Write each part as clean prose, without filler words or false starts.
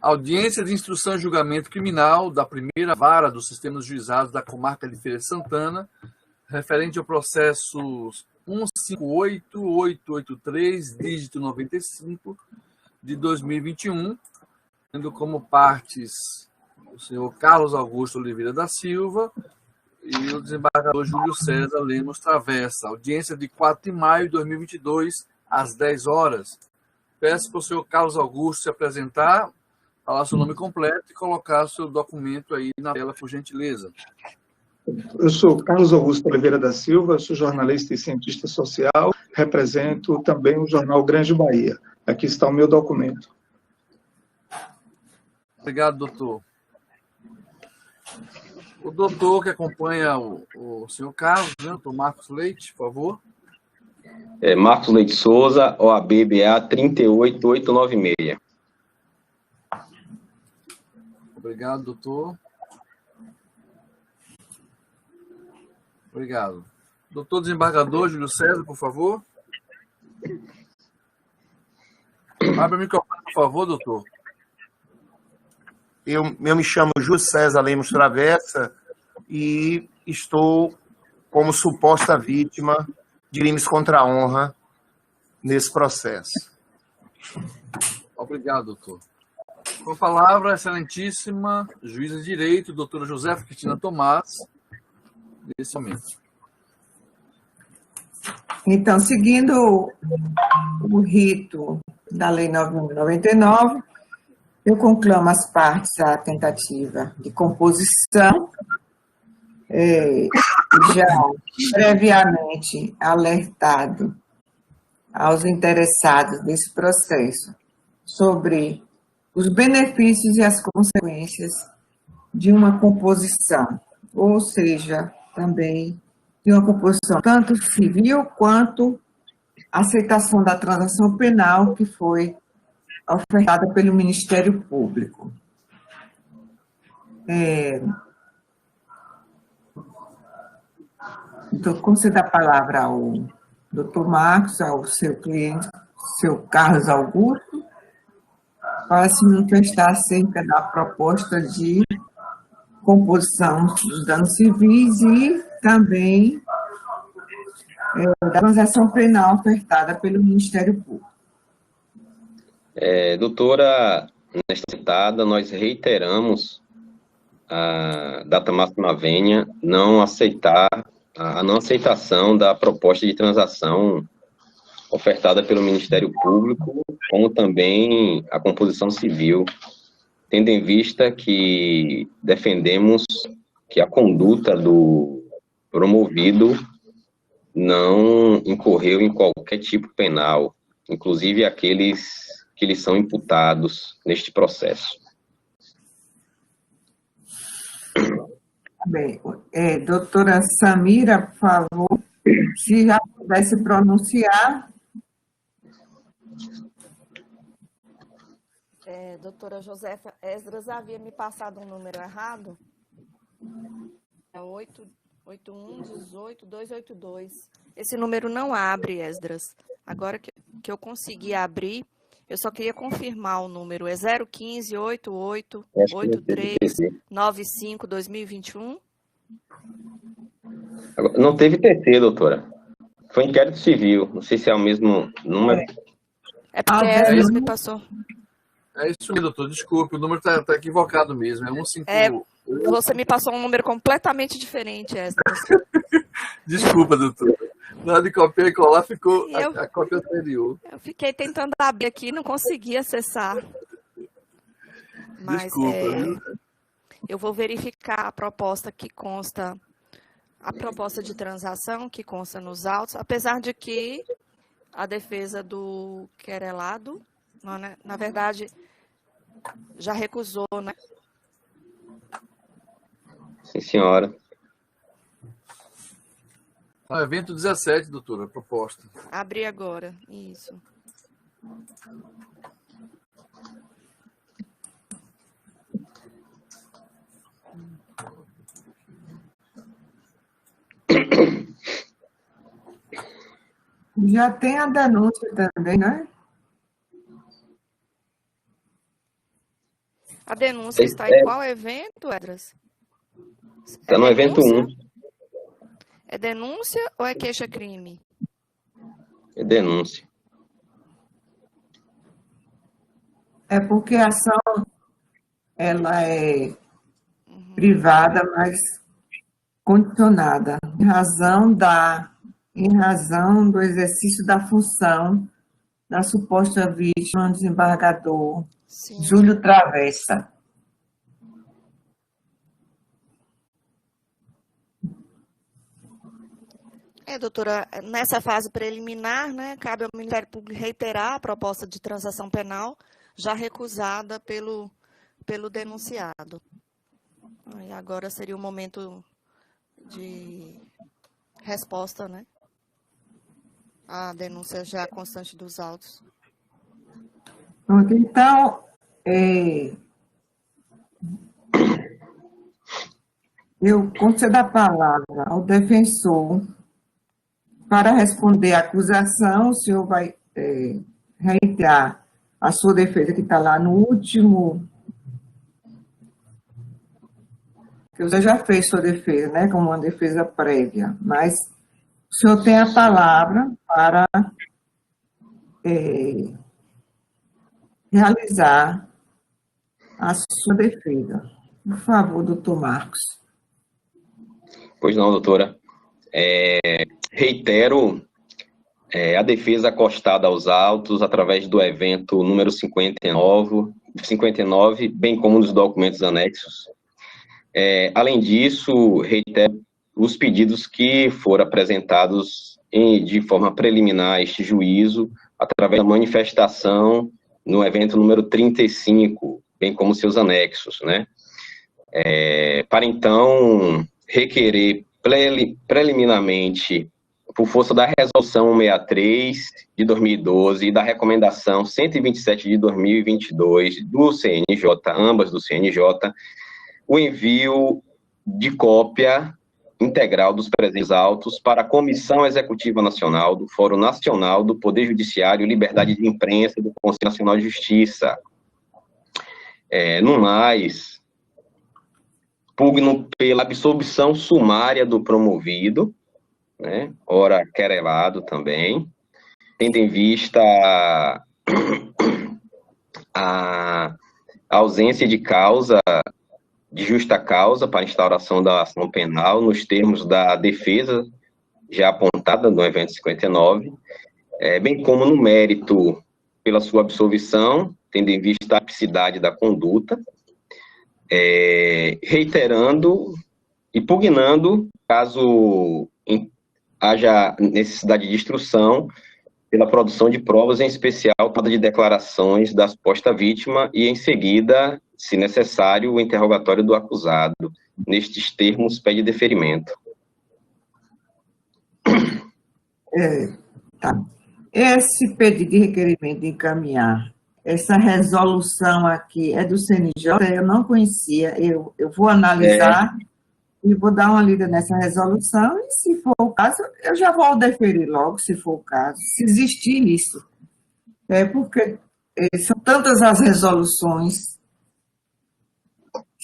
Audiência de instrução e julgamento criminal da primeira vara dos sistemas juizados da comarca de Feira de Santana, referente ao processo 158883, dígito 95, de 2021, tendo como partes o senhor Carlos Augusto Oliveira da Silva e o desembargador Júlio César Lemos Travessa. Audiência de 4 de maio de 2022, às 10 horas. Peço para o senhor Carlos Augusto se apresentar, falar seu nome completo e colocar seu documento aí na tela, por gentileza. Eu sou Carlos Augusto Oliveira da Silva, sou jornalista e cientista social, represento também o jornal Grande Bahia. Aqui está o meu documento. Obrigado, doutor. O doutor que acompanha o senhor Carlos, né, doutor Marcos Leite, por favor. Marcos Leite Souza, OAB-BA 38896. Obrigado, doutor. Obrigado. Doutor desembargador Júlio César, por favor. Abre o microfone, por favor, doutor. Eu me chamo Júlio César Lemos Travessa e estou como suposta vítima de crimes contra a honra nesse processo. Obrigado, doutor. Com a palavra, a excelentíssima juíza de direito, doutora Josefa Cristina Tomás, nesse momento. Então, seguindo o rito da Lei 9.099, eu conclamo as partes à tentativa de composição, já previamente alertado aos interessados desse processo sobre os benefícios e as consequências de uma composição, ou seja, também de uma composição tanto civil quanto aceitação da transação penal que foi ofertada pelo Ministério Público. Então, concedo a palavra ao doutor Marcos, ao seu cliente, seu Carlos Augusto, para se manifestar acerca da proposta de composição dos danos civis e também da transação penal ofertada pelo Ministério Público. Doutora, nesta citada, nós reiteramos a data máxima vênia a não aceitação da proposta de transação ofertada pelo Ministério Público, como também a composição civil, tendo em vista que defendemos que a conduta do promovido não incorreu em qualquer tipo penal, inclusive aqueles que lhes são imputados neste processo. Bem, doutora Samira, por favor, se já pudesse pronunciar. Doutora Josefa, Esdras havia me passado um número errado. É 88118-282. Esse número não abre, Esdras. Agora que eu consegui abrir, eu só queria confirmar o número. É 015-88-83-95-2021? Não teve TC, doutora. Foi inquérito civil. Não sei se é o mesmo número. É porque Esdras me passou. É isso aí, doutor. Desculpe, o número está equivocado mesmo. É 158. Você me passou um número completamente diferente, Esdras. Desculpa, doutor. Na hora de copiar e colar, ficou a cópia anterior. Eu fiquei tentando abrir aqui e não consegui acessar. Mas, desculpa. Eu vou verificar a proposta que consta, a proposta de transação que consta nos autos, apesar de que a defesa do querelado, na verdade, já recusou, né? Sim, senhora. Evento 17, doutora, proposta. Abri agora, isso. Já tem a denúncia também, né? A denúncia está em qual evento, Edras? Está no evento 1. É denúncia ou é queixa-crime? É denúncia. É porque a ação ela é privada, mas condicionada, em razão do exercício da função da suposta vítima, desembargador Sim. Júlio Travessa. Doutora, nessa fase preliminar, né, cabe ao Ministério Público reiterar a proposta de transação penal já recusada pelo denunciado. E agora seria o momento de resposta, né, à denúncia já constante dos autos. Pronto, então, eu concedo a palavra ao defensor para responder à acusação. O senhor vai reiterar a sua defesa, que está lá no último, que você já fez sua defesa, né, como uma defesa prévia, mas o senhor tem a palavra para realizar a sua defesa. Por favor, doutor Marcos. Pois não, doutora. Reitero a defesa acostada aos autos através do evento número 59, bem como dos documentos anexos. Além disso, reitero os pedidos que foram apresentados de forma preliminar a este juízo, através da manifestação no evento número 35, bem como seus anexos, né? Para então requerer preliminarmente, por força da Resolução 163 de 2012 e da Recomendação 127 de 2022 do CNJ, ambas do CNJ, o envio de cópia integral dos presentes autos para a Comissão Executiva Nacional do Fórum Nacional do Poder Judiciário e Liberdade de Imprensa do Conselho Nacional de Justiça. No mais, pugno pela absolvição sumária do promovido, né, ora querelado também, tendo em vista a ausência de causa, de justa causa para instauração da ação penal, nos termos da defesa já apontada no evento 59, bem como no mérito pela sua absolvição, tendo em vista a tipicidade da conduta, reiterando e pugnando, caso haja necessidade de instrução, pela produção de provas, em especial de declarações da suposta vítima e, em seguida, se necessário, o interrogatório do acusado. Nestes termos, pede deferimento. Tá. Esse pedido de requerimento de encaminhar, essa resolução aqui é do CNJ, eu não conhecia, eu vou analisar e vou dar uma lida nessa resolução, e se for o caso, eu já vou deferir logo, se for o caso, se existir isso. Porque são tantas as resoluções,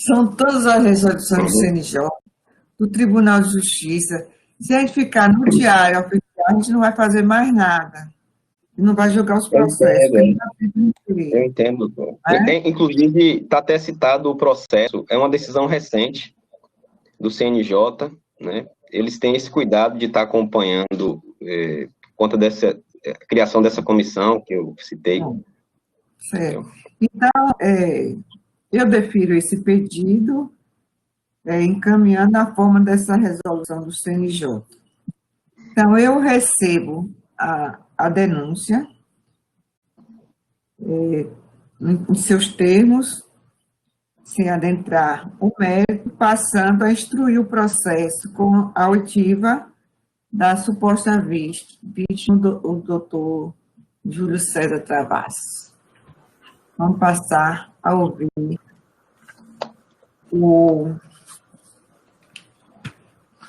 do CNJ, do Tribunal de Justiça. Se a gente ficar no diário oficial, a gente não vai fazer mais nada. Não vai julgar os processos. Eu entendo, doutor. Inclusive, está até citado o processo, é uma decisão recente do CNJ, né? Eles têm esse cuidado de estar acompanhando por conta dessa criação dessa comissão que eu citei. Certo. Então, eu defiro esse pedido, encaminhando a forma dessa resolução do CNJ. Então, eu recebo a denúncia, em seus termos, sem adentrar o mérito, passando a instruir o processo com a oitiva da suposta vítima, o doutor Júlio César Travassos. Vamos passar a ouvir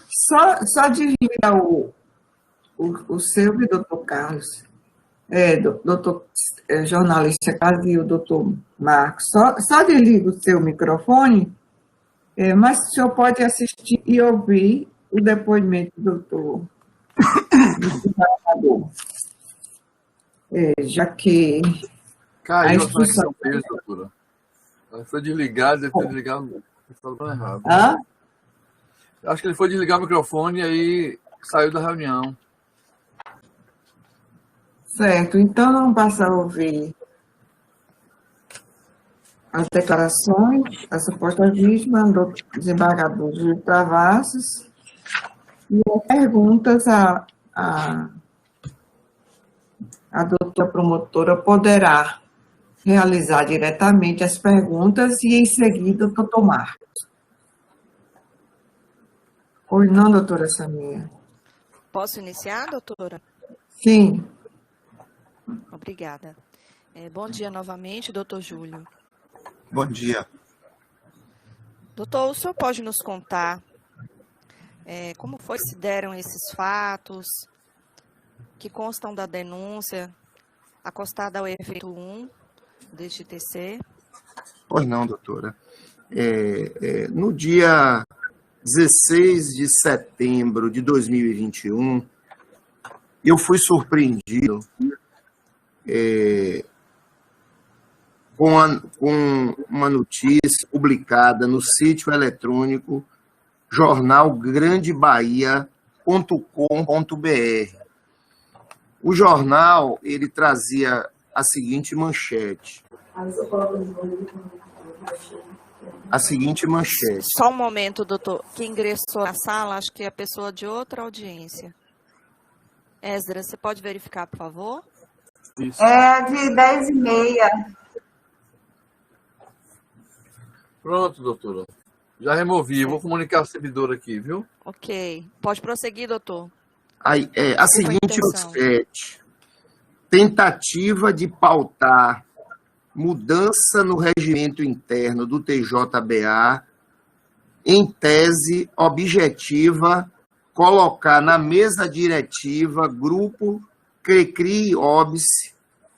só de o seu, doutor Carlos, Doutor jornalista Casil, doutor Marcos, só desliga o seu microfone, mas o senhor pode assistir e ouvir o depoimento do doutor desembargador. Já que Caiu a conexão mesmo, doutora. Ela foi desligada, deve ter desligado errado. Hã? Acho que ele foi desligar o microfone e aí saiu da reunião. Certo, então vamos passar a ouvir as declarações da suposta vítima do desembargador Júlio Travassos e as perguntas a doutora promotora poderá realizar diretamente as perguntas e, em seguida, o doutor Marcos. Pois não, doutora Samia? Posso iniciar, doutora? Sim. Obrigada. Bom dia novamente, doutor Júlio. Bom dia. Doutor, o senhor pode nos contar como foi que se deram esses fatos que constam da denúncia acostada ao evento 1 deste TC? Pois não, doutora. No dia 16 de setembro de 2021, eu fui surpreendido com uma notícia publicada no sítio eletrônico jornalgrandebahia.com.br. O jornal, ele trazia a seguinte manchete. Só um momento, doutor. Que ingressou na sala, acho que é a pessoa de outra audiência. Esdras, você pode verificar, por favor? Isso. É de 10h30. Pronto, doutora. Já removi. Vou comunicar ao servidor aqui, viu? Ok. Pode prosseguir, doutor. A seguinte manchete. Tentativa de pautar mudança no regimento interno do TJBA, em tese objetiva, colocar na mesa diretiva grupo CRECRI e OBS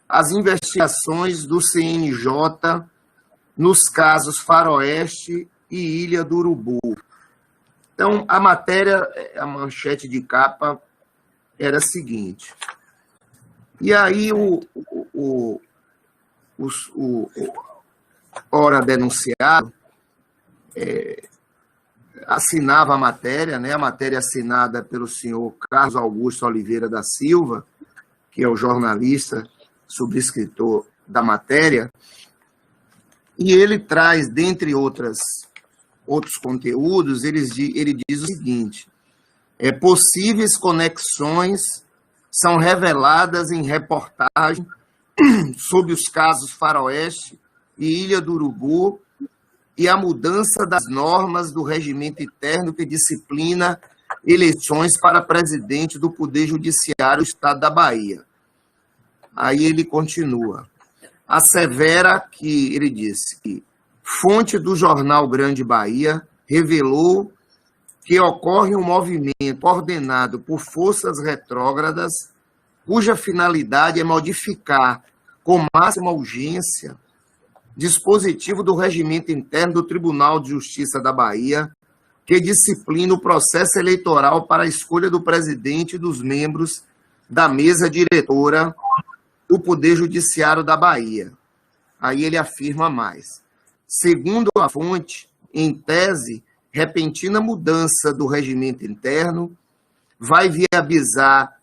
as investigações do CNJ nos casos Faroeste e Ilha do Urubu. Então, a matéria, a manchete de capa era a seguinte. E aí, o ora denunciado assinava a matéria, né? A matéria assinada pelo senhor Carlos Augusto Oliveira da Silva, que é o jornalista subscritor da matéria, e ele traz, dentre outros conteúdos, ele diz o seguinte: possíveis conexões são reveladas em reportagem sobre os casos Faroeste e Ilha do Urubu e a mudança das normas do regimento interno que disciplina eleições para presidente do Poder Judiciário do Estado da Bahia. Aí ele continua. Assevera que, ele disse que fonte do jornal Grande Bahia revelou que ocorre um movimento ordenado por forças retrógradas cuja finalidade é modificar com máxima urgência dispositivo do regimento interno do Tribunal de Justiça da Bahia, que disciplina o processo eleitoral para a escolha do presidente e dos membros da mesa diretora do Poder Judiciário da Bahia. Aí ele afirma mais. Segundo a fonte, em tese, repentina mudança do regimento interno vai viabilizar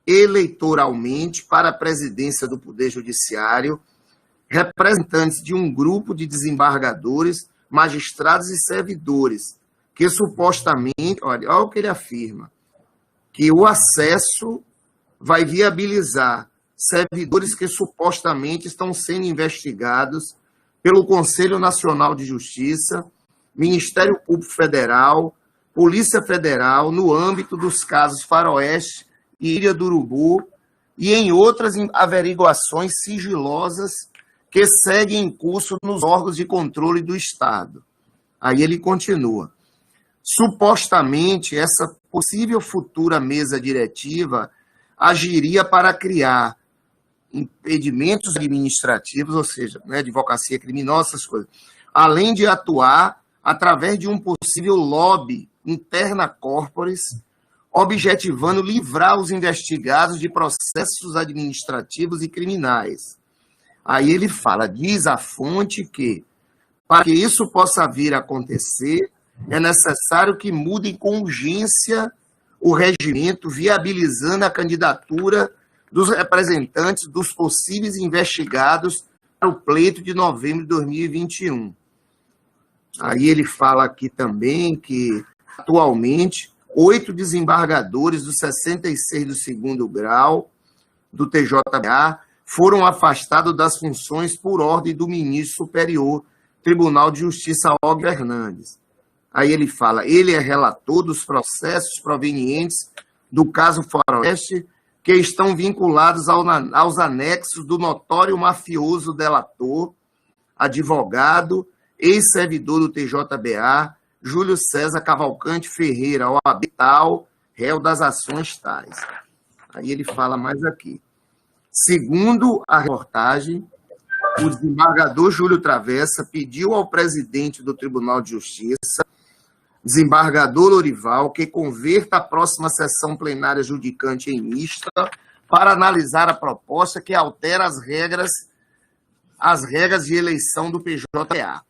eleitoralmente para a presidência do Poder Judiciário representantes de um grupo de desembargadores, magistrados e servidores, que supostamente, olha o que ele afirma, que o acesso vai viabilizar servidores que supostamente estão sendo investigados pelo Conselho Nacional de Justiça, Ministério Público Federal, Polícia Federal, no âmbito dos casos Faroeste e Ilha do Urubu, e em outras averiguações sigilosas que seguem em curso nos órgãos de controle do Estado. Aí ele continua. Supostamente, essa possível futura mesa diretiva agiria para criar impedimentos administrativos, ou seja, né, advocacia criminosa, essas coisas, além de atuar através de um possível lobby interna corporis, objetivando livrar os investigados de processos administrativos e criminais. Aí ele fala, diz a fonte que, para que isso possa vir a acontecer, é necessário que mudem com urgência o regimento, viabilizando a candidatura dos representantes dos possíveis investigados para o pleito de novembro de 2021. Aí ele fala aqui também que, atualmente, 8 desembargadores dos 66 do segundo grau do TJBA foram afastados das funções por ordem do ministro superior Tribunal de Justiça, Og Fernandes. Aí ele fala, ele é relator dos processos provenientes do caso Faroeste, que estão vinculados aos anexos do notório mafioso delator, advogado, ex-servidor do TJBA, Júlio César Cavalcante Ferreira, OAB tal, réu das ações tais. Aí ele fala mais aqui. Segundo a reportagem, o desembargador Júlio Travessa pediu ao presidente do Tribunal de Justiça, desembargador Lorival, que converta a próxima sessão plenária judicante em mista para analisar a proposta que altera as regras de eleição do PJBA.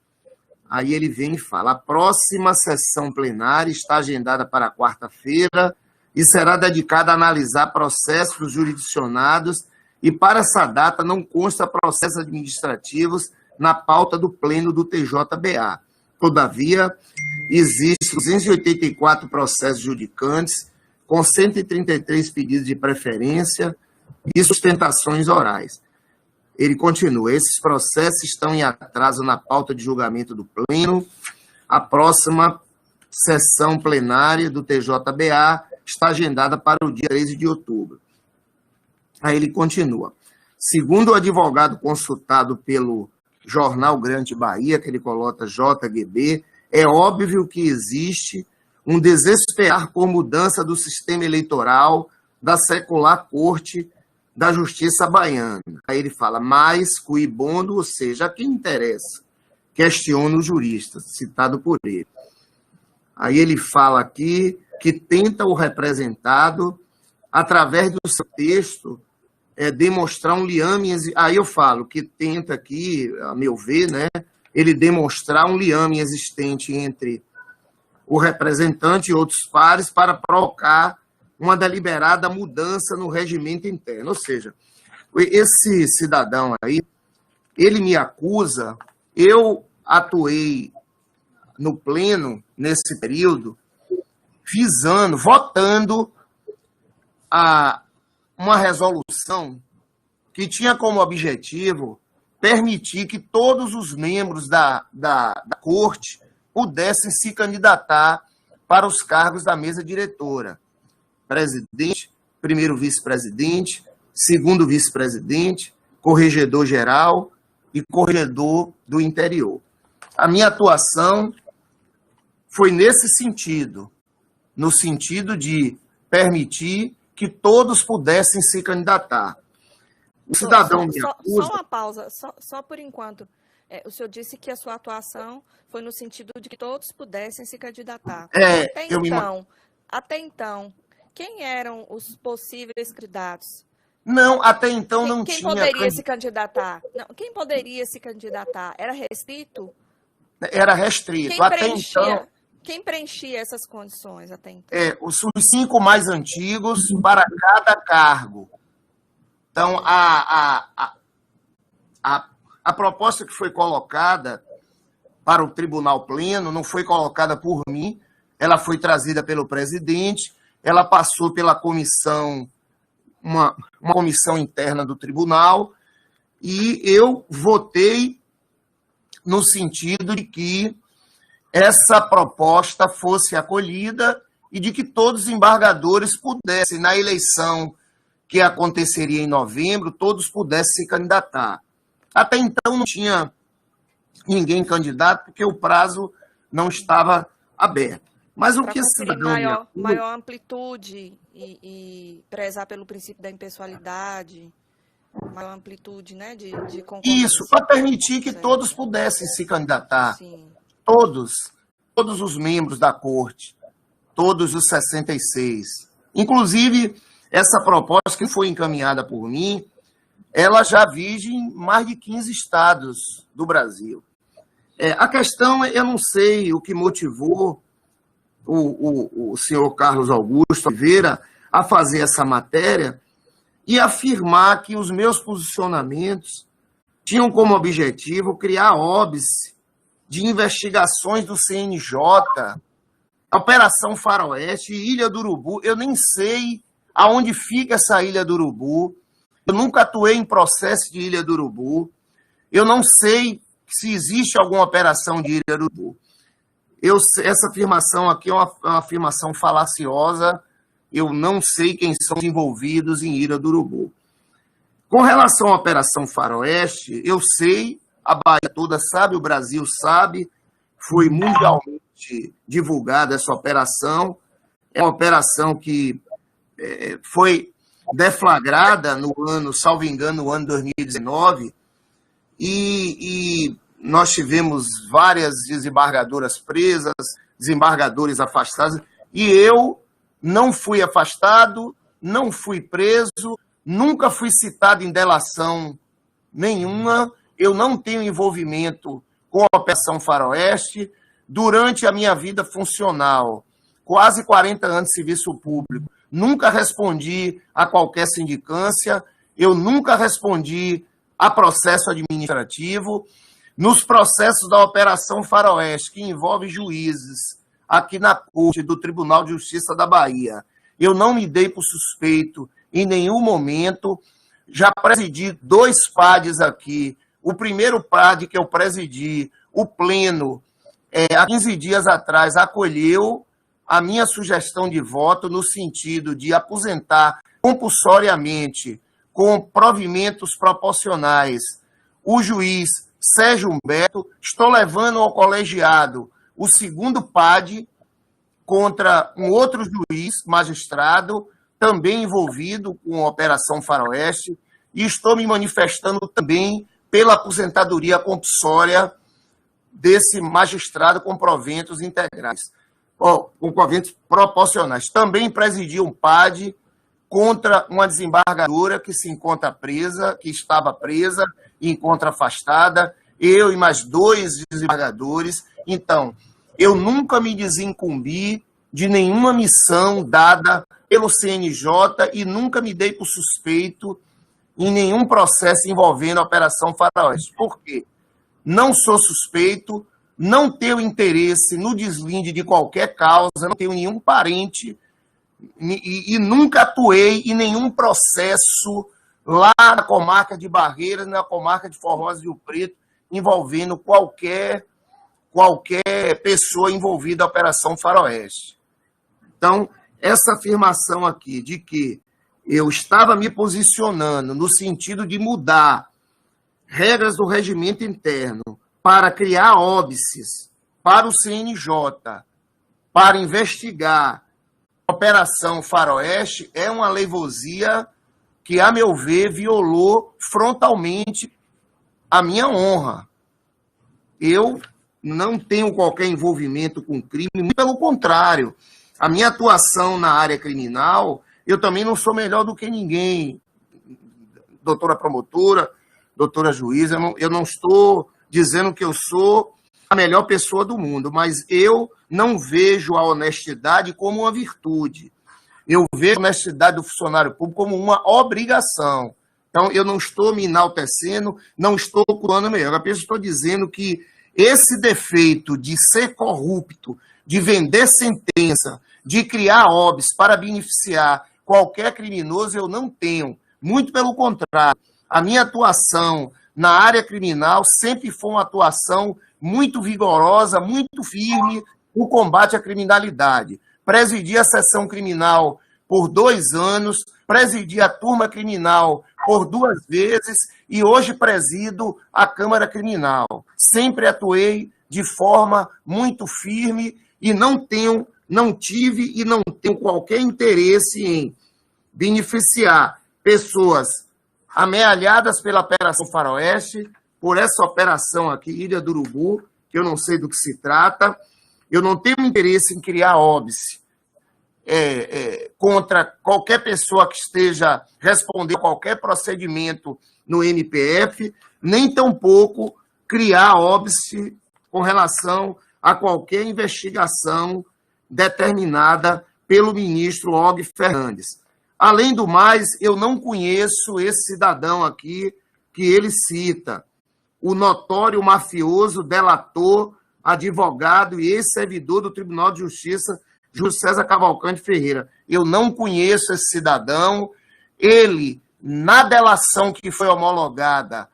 Aí ele vem e fala, a próxima sessão plenária está agendada para quarta-feira e será dedicada a analisar processos jurisdicionados e para essa data não consta processos administrativos na pauta do pleno do TJBA. Todavia, existem 284 processos judicantes, com 133 pedidos de preferência e sustentações orais. Ele continua, esses processos estão em atraso na pauta de julgamento do pleno. A próxima sessão plenária do TJBA está agendada para o dia 13 de outubro. Aí ele continua. Segundo o advogado consultado pelo Jornal Grande Bahia, que ele coloca JGB, é óbvio que existe um desesperar por mudança do sistema eleitoral da secular Corte da Justiça Baiana. Aí ele fala, mais cui bono, ou seja, a quem interessa, questiona o jurista, citado por ele. Aí ele fala aqui que tenta o representado, através do seu texto, demonstrar um liame, aí eu falo que tenta aqui, a meu ver, né, ele demonstrar um liame existente entre o representante e outros pares para provocar uma deliberada mudança no regimento interno. Ou seja, esse cidadão aí, ele me acusa, eu atuei no pleno, nesse período, votando uma resolução que tinha como objetivo permitir que todos os membros da corte pudessem se candidatar para os cargos da mesa diretora. Presidente, primeiro vice-presidente, segundo vice-presidente, corregedor-geral e corregedor do interior. A minha atuação foi nesse sentido, no sentido de permitir que todos pudessem se candidatar. O cidadão me acusa... Só uma pausa, só por enquanto. O senhor disse que a sua atuação foi no sentido de que todos pudessem se candidatar. Até então, quem eram os possíveis candidatos? Não, até então não tinha... Quem poderia se candidatar? Não, quem poderia se candidatar? Era restrito? Era restrito. Quem preenchia essas condições até então? Os 5 mais antigos para cada cargo. Então, a proposta que foi colocada para o Tribunal Pleno não foi colocada por mim, ela foi trazida pelo presidente, ela passou pela comissão, uma comissão interna do tribunal, e eu votei no sentido de que essa proposta fosse acolhida e de que todos os embargadores pudessem, na eleição que aconteceria em novembro, todos pudessem se candidatar. Até então não tinha ninguém candidato, porque o prazo não estava aberto. Mas o que esse cidadão... Maior amplitude e prezar pelo princípio da impessoalidade. maior amplitude, né, de Isso, concorrência. para permitir que Certo. todos pudessem se candidatar. Sim. Todos os membros da corte, todos os 66. Inclusive, essa proposta que foi encaminhada por mim, ela já vige em mais de 15 estados do Brasil. A questão, eu não sei o que motivou o senhor Carlos Augusto Oliveira a fazer essa matéria e afirmar que os meus posicionamentos tinham como objetivo criar óbice de investigações do CNJ, Operação Faroeste, Ilha do Urubu. Eu nem sei aonde fica essa Ilha do Urubu. Eu nunca atuei em processo de Ilha do Urubu. Eu não sei se existe alguma operação de Ilha do Urubu. Essa afirmação aqui é uma afirmação falaciosa. Eu não sei quem são os envolvidos em Ilha do Urubu. Com relação à Operação Faroeste, eu sei, a Bahia toda sabe, o Brasil sabe, foi mundialmente divulgada essa operação. É uma operação que foi deflagrada no ano, salvo engano, no ano 2019, e nós tivemos várias desembargadoras presas, desembargadores afastados, e eu não fui afastado, não fui preso, nunca fui citado em delação nenhuma, eu não tenho envolvimento com a Operação Faroeste. Durante a minha vida funcional, quase 40 anos de serviço público, nunca respondi a qualquer sindicância, eu nunca respondi a processo administrativo. Nos processos da Operação Faroeste, que envolve juízes aqui na Corte do Tribunal de Justiça da Bahia, eu não me dei por suspeito em nenhum momento. Já presidi 2 PADs aqui. O primeiro PAD que eu presidi, o Pleno, há 15 dias atrás, acolheu a minha sugestão de voto no sentido de aposentar compulsoriamente, com provimentos proporcionais, o juiz Sérgio Humberto. Estou levando ao colegiado o segundo PAD contra um outro juiz, magistrado, também envolvido com a Operação Faroeste, e estou me manifestando também pela aposentadoria compulsória desse magistrado com proventos integrais, com proventos proporcionais. Também presidi um PAD contra uma desembargadora que se encontra presa, que estava presa e encontra afastada, eu e mais 2 desembargadores. Então, eu nunca me desincumbi de nenhuma missão dada pelo CNJ e nunca me dei por suspeito em nenhum processo envolvendo a Operação Faroeste. Por quê? Não sou suspeito, não tenho interesse no deslinde de qualquer causa, não tenho nenhum parente e nunca atuei em nenhum processo lá na comarca de Barreiras, na comarca de Formosa de Rio Preto, envolvendo qualquer pessoa envolvida na Operação Faroeste. Então, essa afirmação aqui de que eu estava me posicionando no sentido de mudar regras do regimento interno para criar óbices para o CNJ, para investigar a Operação Faroeste, é uma leivosia que, a meu ver, violou frontalmente a minha honra. Eu não tenho qualquer envolvimento com crime, muito pelo contrário. A minha atuação na área criminal, eu também não sou melhor do que ninguém, doutora promotora, doutora juíza, eu não estou dizendo que eu sou a melhor pessoa do mundo, mas eu não vejo a honestidade como uma virtude. Eu vejo a honestidade do funcionário público como uma obrigação. Então, eu não estou me enaltecendo, não estou culpando melhor. Apenas estou dizendo que esse defeito de ser corrupto, de vender sentença, de criar óbices para beneficiar qualquer criminoso, eu não tenho. Muito pelo contrário. A minha atuação na área criminal sempre foi uma atuação muito vigorosa, muito firme no combate à criminalidade. Presidi a seção criminal por 2 anos, presidi a turma criminal por 2 vezes e hoje presido a Câmara Criminal. Sempre atuei de forma muito firme e não tive e não tenho qualquer interesse em beneficiar pessoas amealhadas pela Operação Faroeste, por essa operação aqui, Ilha do Urubu, que eu não sei do que se trata. Eu não tenho interesse em criar óbice contra qualquer pessoa que esteja respondendo a qualquer procedimento no NPF, nem tampouco criar óbice com relação a qualquer investigação determinada pelo ministro Og Fernandes. Além do mais, eu não conheço esse cidadão aqui que ele cita, o notório mafioso, delator, advogado e ex-servidor do Tribunal de Justiça, Júlio César Cavalcante Ferreira. Eu não conheço esse cidadão. Ele, na delação que foi homologada,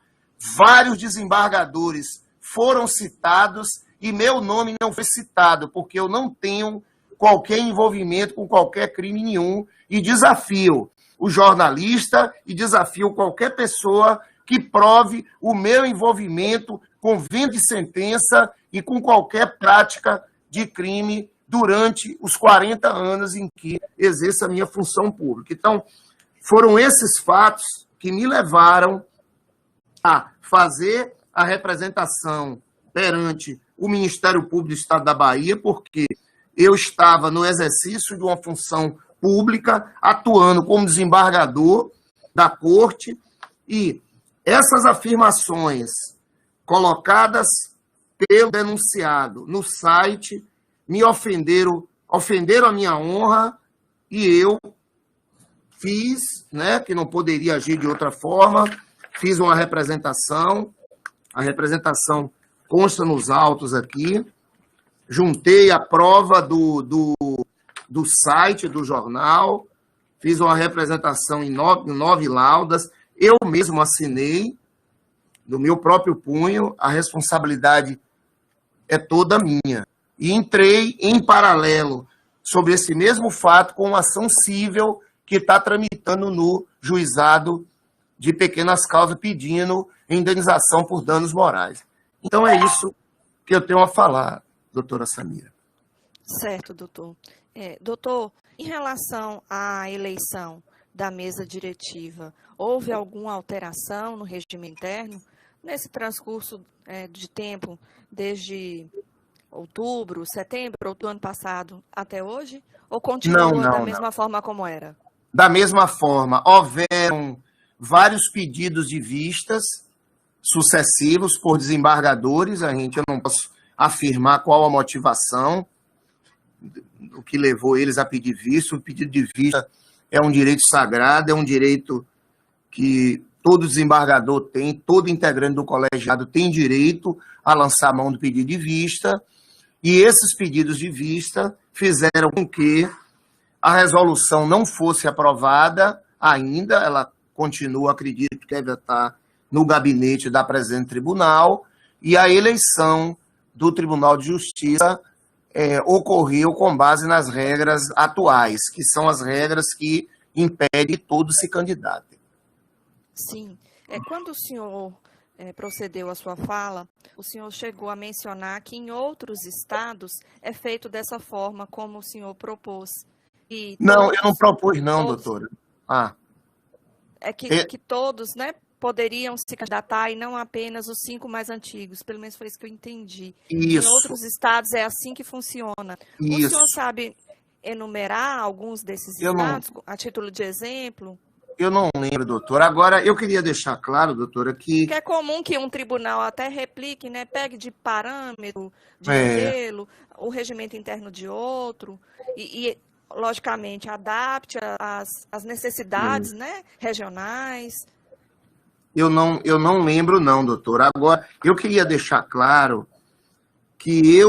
vários desembargadores foram citados e meu nome não foi citado, porque eu não tenho qualquer envolvimento com qualquer crime nenhum e desafio o jornalista e desafio qualquer pessoa que prove o meu envolvimento com venda de sentença e com qualquer prática de crime durante os 40 anos em que exerço a minha função pública. Então, foram esses fatos que me levaram a fazer a representação perante o Ministério Público do Estado da Bahia, porque eu estava no exercício de uma função pública, atuando como desembargador da Corte, e essas afirmações colocadas pelo denunciado no site me ofenderam a minha honra, e eu fiz, que não poderia agir de outra forma, fiz uma representação, a representação consta nos autos aqui, juntei a prova do site do jornal, fiz uma representação em 9 laudas, eu mesmo assinei, do meu próprio punho, a responsabilidade é toda minha. E entrei em paralelo sobre esse mesmo fato com uma ação cível que está tramitando no juizado de pequenas causas pedindo indenização por danos morais. Então é isso que eu tenho a falar, doutora Samira. Certo, doutor. Doutor, em relação à eleição da mesa diretiva, houve alguma alteração no regime interno nesse transcurso de tempo, desde outubro, setembro do ano passado até hoje? Ou continua da mesma forma como era? Da mesma forma. Houveram vários pedidos de vistas sucessivos por desembargadores. Eu não posso afirmar qual a motivação, o que levou eles a pedir vista. O pedido de vista é um direito sagrado, é um direito que todo desembargador tem, todo integrante do colegiado tem direito a lançar mão do pedido de vista, e esses pedidos de vista fizeram com que a resolução não fosse aprovada ainda. Ela continua, acredito que deve estar no gabinete da presidente do tribunal, e a eleição do Tribunal de Justiça ocorreu com base nas regras atuais, que são as regras que impedem que todos se candidatem. Sim. Quando o senhor procedeu à sua fala, o senhor chegou a mencionar que em outros estados é feito dessa forma, como o senhor propôs. Não, eu não propus, não, doutora. Que todos, poderiam se candidatar e não apenas os 5 mais antigos. Pelo menos foi isso que eu entendi. Isso. Em outros estados é assim que funciona. Isso. O senhor sabe enumerar alguns desses estados, a título de exemplo? Eu não lembro, doutora. Agora, eu queria deixar claro, doutora, que é comum que um tribunal até replique, pegue de parâmetro, de modelo, o regimento interno de outro, e logicamente, adapte às necessidades regionais. Eu não lembro, não, doutora. Agora, eu queria deixar claro que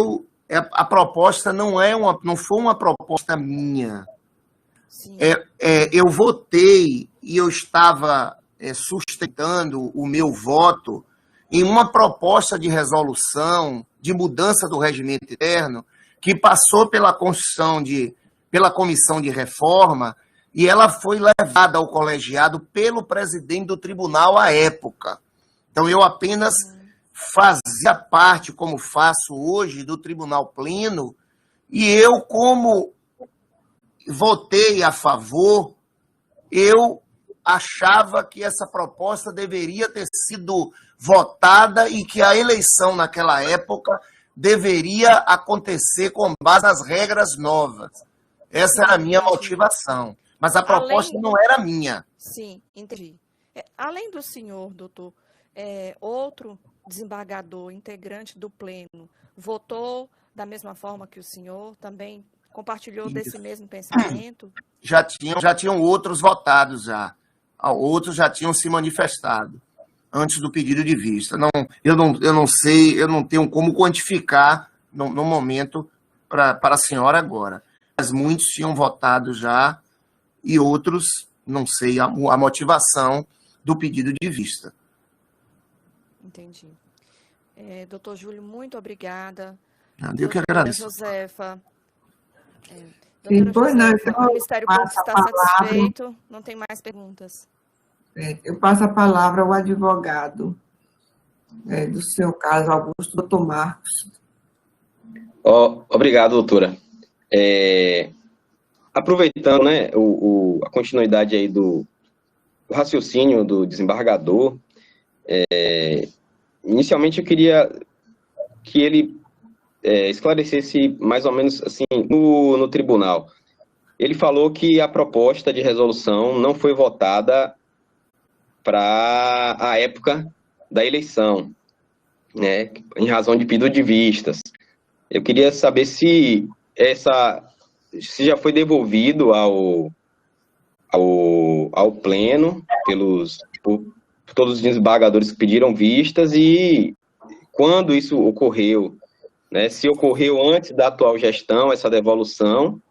a proposta não foi uma proposta minha. Sim. Eu votei e eu estava sustentando o meu voto em uma proposta de resolução de mudança do regimento interno que passou pela comissão de reforma, e ela foi levada ao colegiado pelo presidente do tribunal à época. Então, eu apenas fazia parte, como faço hoje, do tribunal pleno, e eu, como votei a favor, eu achava que essa proposta deveria ter sido votada e que a eleição naquela época deveria acontecer com base nas regras novas. Essa era a minha motivação. Mas a proposta não era minha. Sim, entendi. Além do senhor, doutor, outro desembargador, integrante do Pleno, votou da mesma forma que o senhor? Também compartilhou desse mesmo pensamento? Já tinham outros votados já. Outros já tinham se manifestado antes do pedido de vista. Eu não sei, eu não tenho como quantificar no momento para a senhora agora. Mas muitos tinham votado já e outros, não sei a motivação do pedido de vista. Entendi. Doutor Júlio, muito obrigada. Eu que agradeço. Josefa. Depois Josefa, o Ministério Público está satisfeito? Não tem mais perguntas? Eu passo a palavra ao advogado do seu caso, Augusto, doutor Marcos. Obrigado, doutora. Aproveitando, né, a continuidade aí do raciocínio do desembargador, inicialmente eu queria que ele esclarecesse mais ou menos assim no tribunal. Ele falou que a proposta de resolução não foi votada para a época da eleição, né, em razão de pedido de vistas. Eu queria saber se já foi devolvido ao Pleno por todos os desembargadores que pediram vistas e quando isso ocorreu, né, se ocorreu antes da atual gestão, essa devolução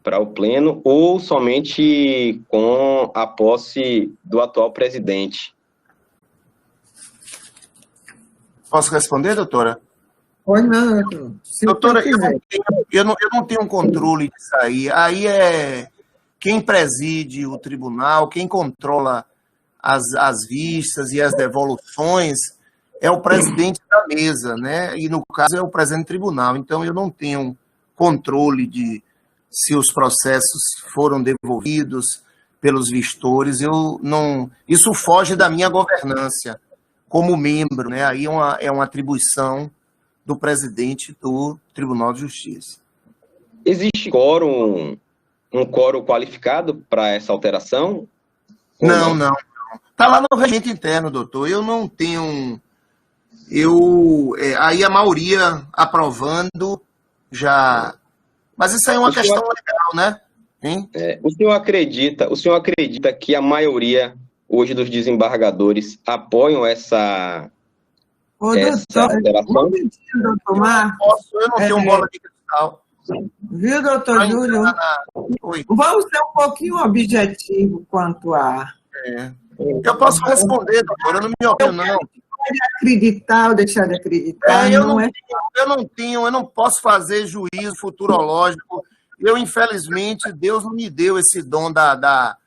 para o Pleno, ou somente com a posse do atual presidente. Posso responder, doutora? Pois não, doutor. Doutora, eu não tenho controle disso aí. Aí quem preside o tribunal, quem controla as vistas e as devoluções é o presidente da mesa, né? E, no caso, é o presidente do tribunal. Então, eu não tenho controle de se os processos foram devolvidos pelos vistores. Isso foge da minha governância como membro, né? Aí é uma atribuição do presidente do Tribunal de Justiça. Existe um quórum qualificado para essa alteração? Não. Está lá no regimento interno, doutor. Eu não tenho... aí a maioria aprovando já... Mas isso aí é uma questão legal, né? O senhor acredita que a maioria hoje dos desembargadores apoiam essa alteração? Doutor Marcos, eu não tenho bola de cristal. Viu, doutor Júlio? Vamos ser um pouquinho objetivo quanto a... Eu posso responder, doutor, eu não me opino, não. Pode acreditar ou deixar de acreditar. Eu não posso fazer juízo futurológico. Infelizmente, Deus não me deu esse dom da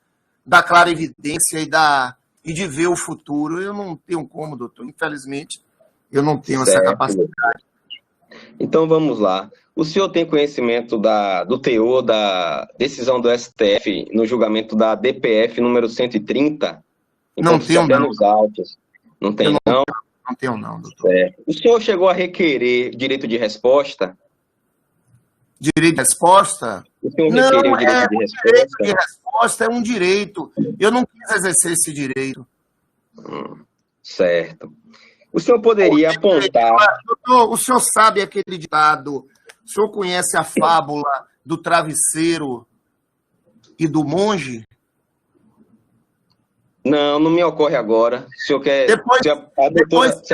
clarividência e de ver o futuro. Eu não tenho como, doutor. Infelizmente, eu não tenho essa capacidade. Então, vamos lá. O senhor tem conhecimento do teor da decisão do STF no julgamento da DPF número 130? Não tenho, não. Nos autos. Não tem, não? Não tenho, não, doutor. O senhor chegou a requerer direito de resposta? Direito de resposta? O senhor requeriu direito de resposta? Direito de resposta é um direito. Eu não quis exercer esse direito. Certo. O senhor poderia apontar... Doutor, o senhor sabe aquele ditado? O senhor conhece a fábula do travesseiro e do monge? Não me ocorre agora. O senhor quer... Se a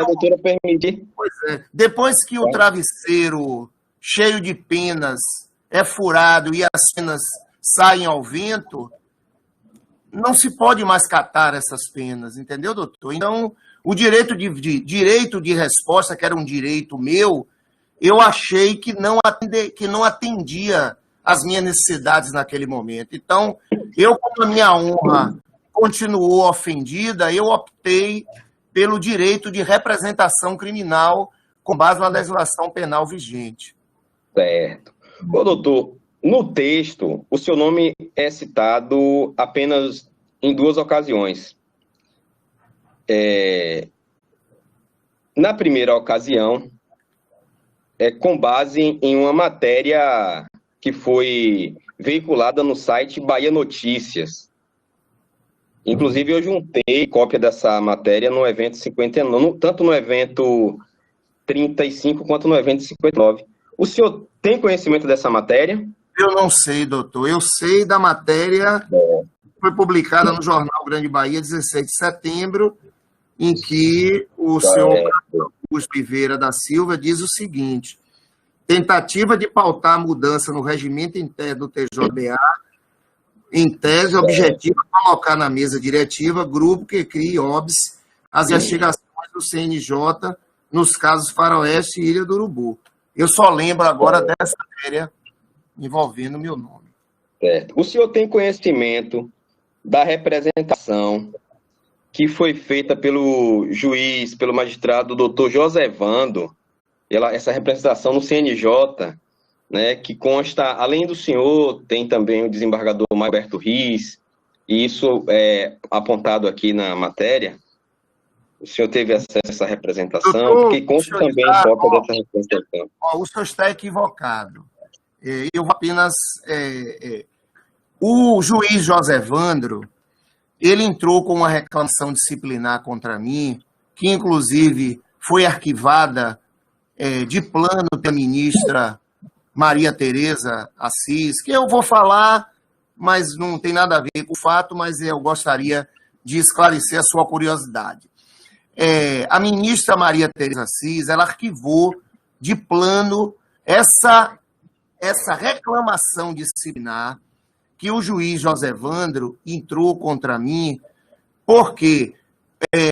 doutora permitir. Pois é. Depois que o travesseiro, cheio de penas, é furado e as penas saem ao vento, não se pode mais catar essas penas, entendeu, doutor? Então, o direito de resposta, que era um direito meu, eu achei que não atendia às minhas necessidades naquele momento. Então, como a minha honra continuou ofendida, eu optei pelo direito de representação criminal com base na legislação penal vigente. Certo. Ô, doutor, no texto, o seu nome é citado apenas em 2 ocasiões. Na primeira ocasião, com base em uma matéria que foi veiculada no site Bahia Notícias. Inclusive, eu juntei cópia dessa matéria no evento 59, tanto no evento 35 quanto no evento 59. O senhor tem conhecimento dessa matéria? Eu não sei, doutor. Eu sei da matéria que foi publicada no Jornal Grande Bahia, 16 de setembro, em que o senhor Augusto Oliveira da Silva diz o seguinte: tentativa de pautar a mudança no regimento interno do TJBA, em tese, o objetivo é colocar na mesa diretiva grupo que crie OBS as investigações do CNJ nos casos Faroeste e Ilha do Urubu. Eu só lembro agora dessa matéria envolvendo meu nome. Certo. O senhor tem conhecimento da representação que foi feita pelo juiz, pelo magistrado, doutor José Vando, essa representação no CNJ, né, que consta, além do senhor, tem também o desembargador Alberto Riz, e isso é apontado aqui na matéria. O senhor teve acesso a essa representação? Doutor, porque consta também cópia dessa representação. O senhor está equivocado. Eu apenas... O juiz José Vandro, ele entrou com uma reclamação disciplinar contra mim, que inclusive foi arquivada de plano pela ministra Maria Tereza Assis, que eu vou falar, mas não tem nada a ver com o fato, mas eu gostaria de esclarecer a sua curiosidade. A ministra Maria Tereza Assis, ela arquivou de plano essa reclamação disciplinar que o juiz José Vandro entrou contra mim, porque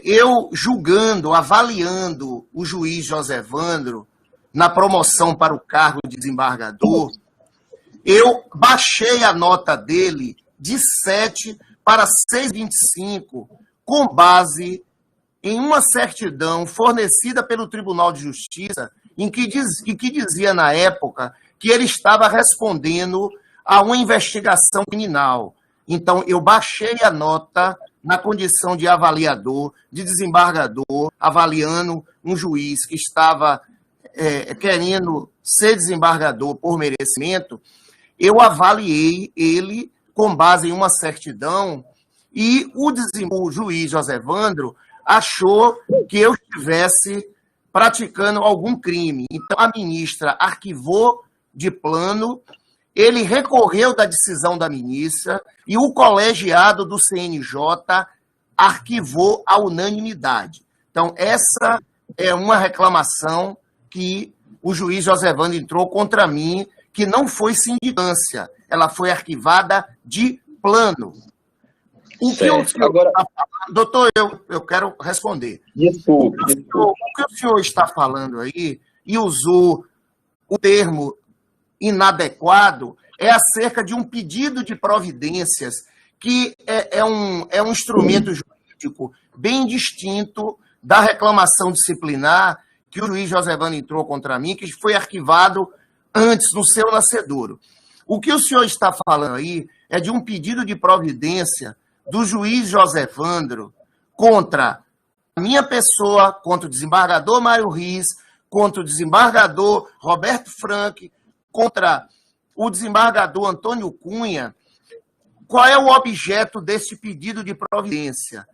eu julgando, avaliando o juiz José Vandro na promoção para o cargo de desembargador, eu baixei a nota dele de 7 para 6,25, com base em uma certidão fornecida pelo Tribunal de Justiça, em que dizia na época que ele estava respondendo a uma investigação criminal. Então, eu baixei a nota na condição de avaliador, de desembargador, avaliando um juiz que estava querendo ser desembargador por merecimento. Eu avaliei ele com base em uma certidão e o juiz José Vandro achou que eu estivesse praticando algum crime. Então, a ministra arquivou de plano, ele recorreu da decisão da ministra e o colegiado do CNJ arquivou a unanimidade. Então, essa é uma reclamação que o juiz José Vandro entrou contra mim, que não foi sindicância, ela foi arquivada de plano. O que o senhor Agora, está falando, doutor, eu quero responder. Desculpe. O que o senhor está falando aí, e usou o termo inadequado, é acerca de um pedido de providências, que é um instrumento jurídico bem distinto da reclamação disciplinar que o juiz José Vandro entrou contra mim, que foi arquivado antes no seu nascedouro. O que o senhor está falando aí é de um pedido de providência do juiz José Vandro contra a minha pessoa, contra o desembargador Mário Riz, contra o desembargador Roberto Frank, contra o desembargador Antônio Cunha. Qual é o objeto desse pedido de providência?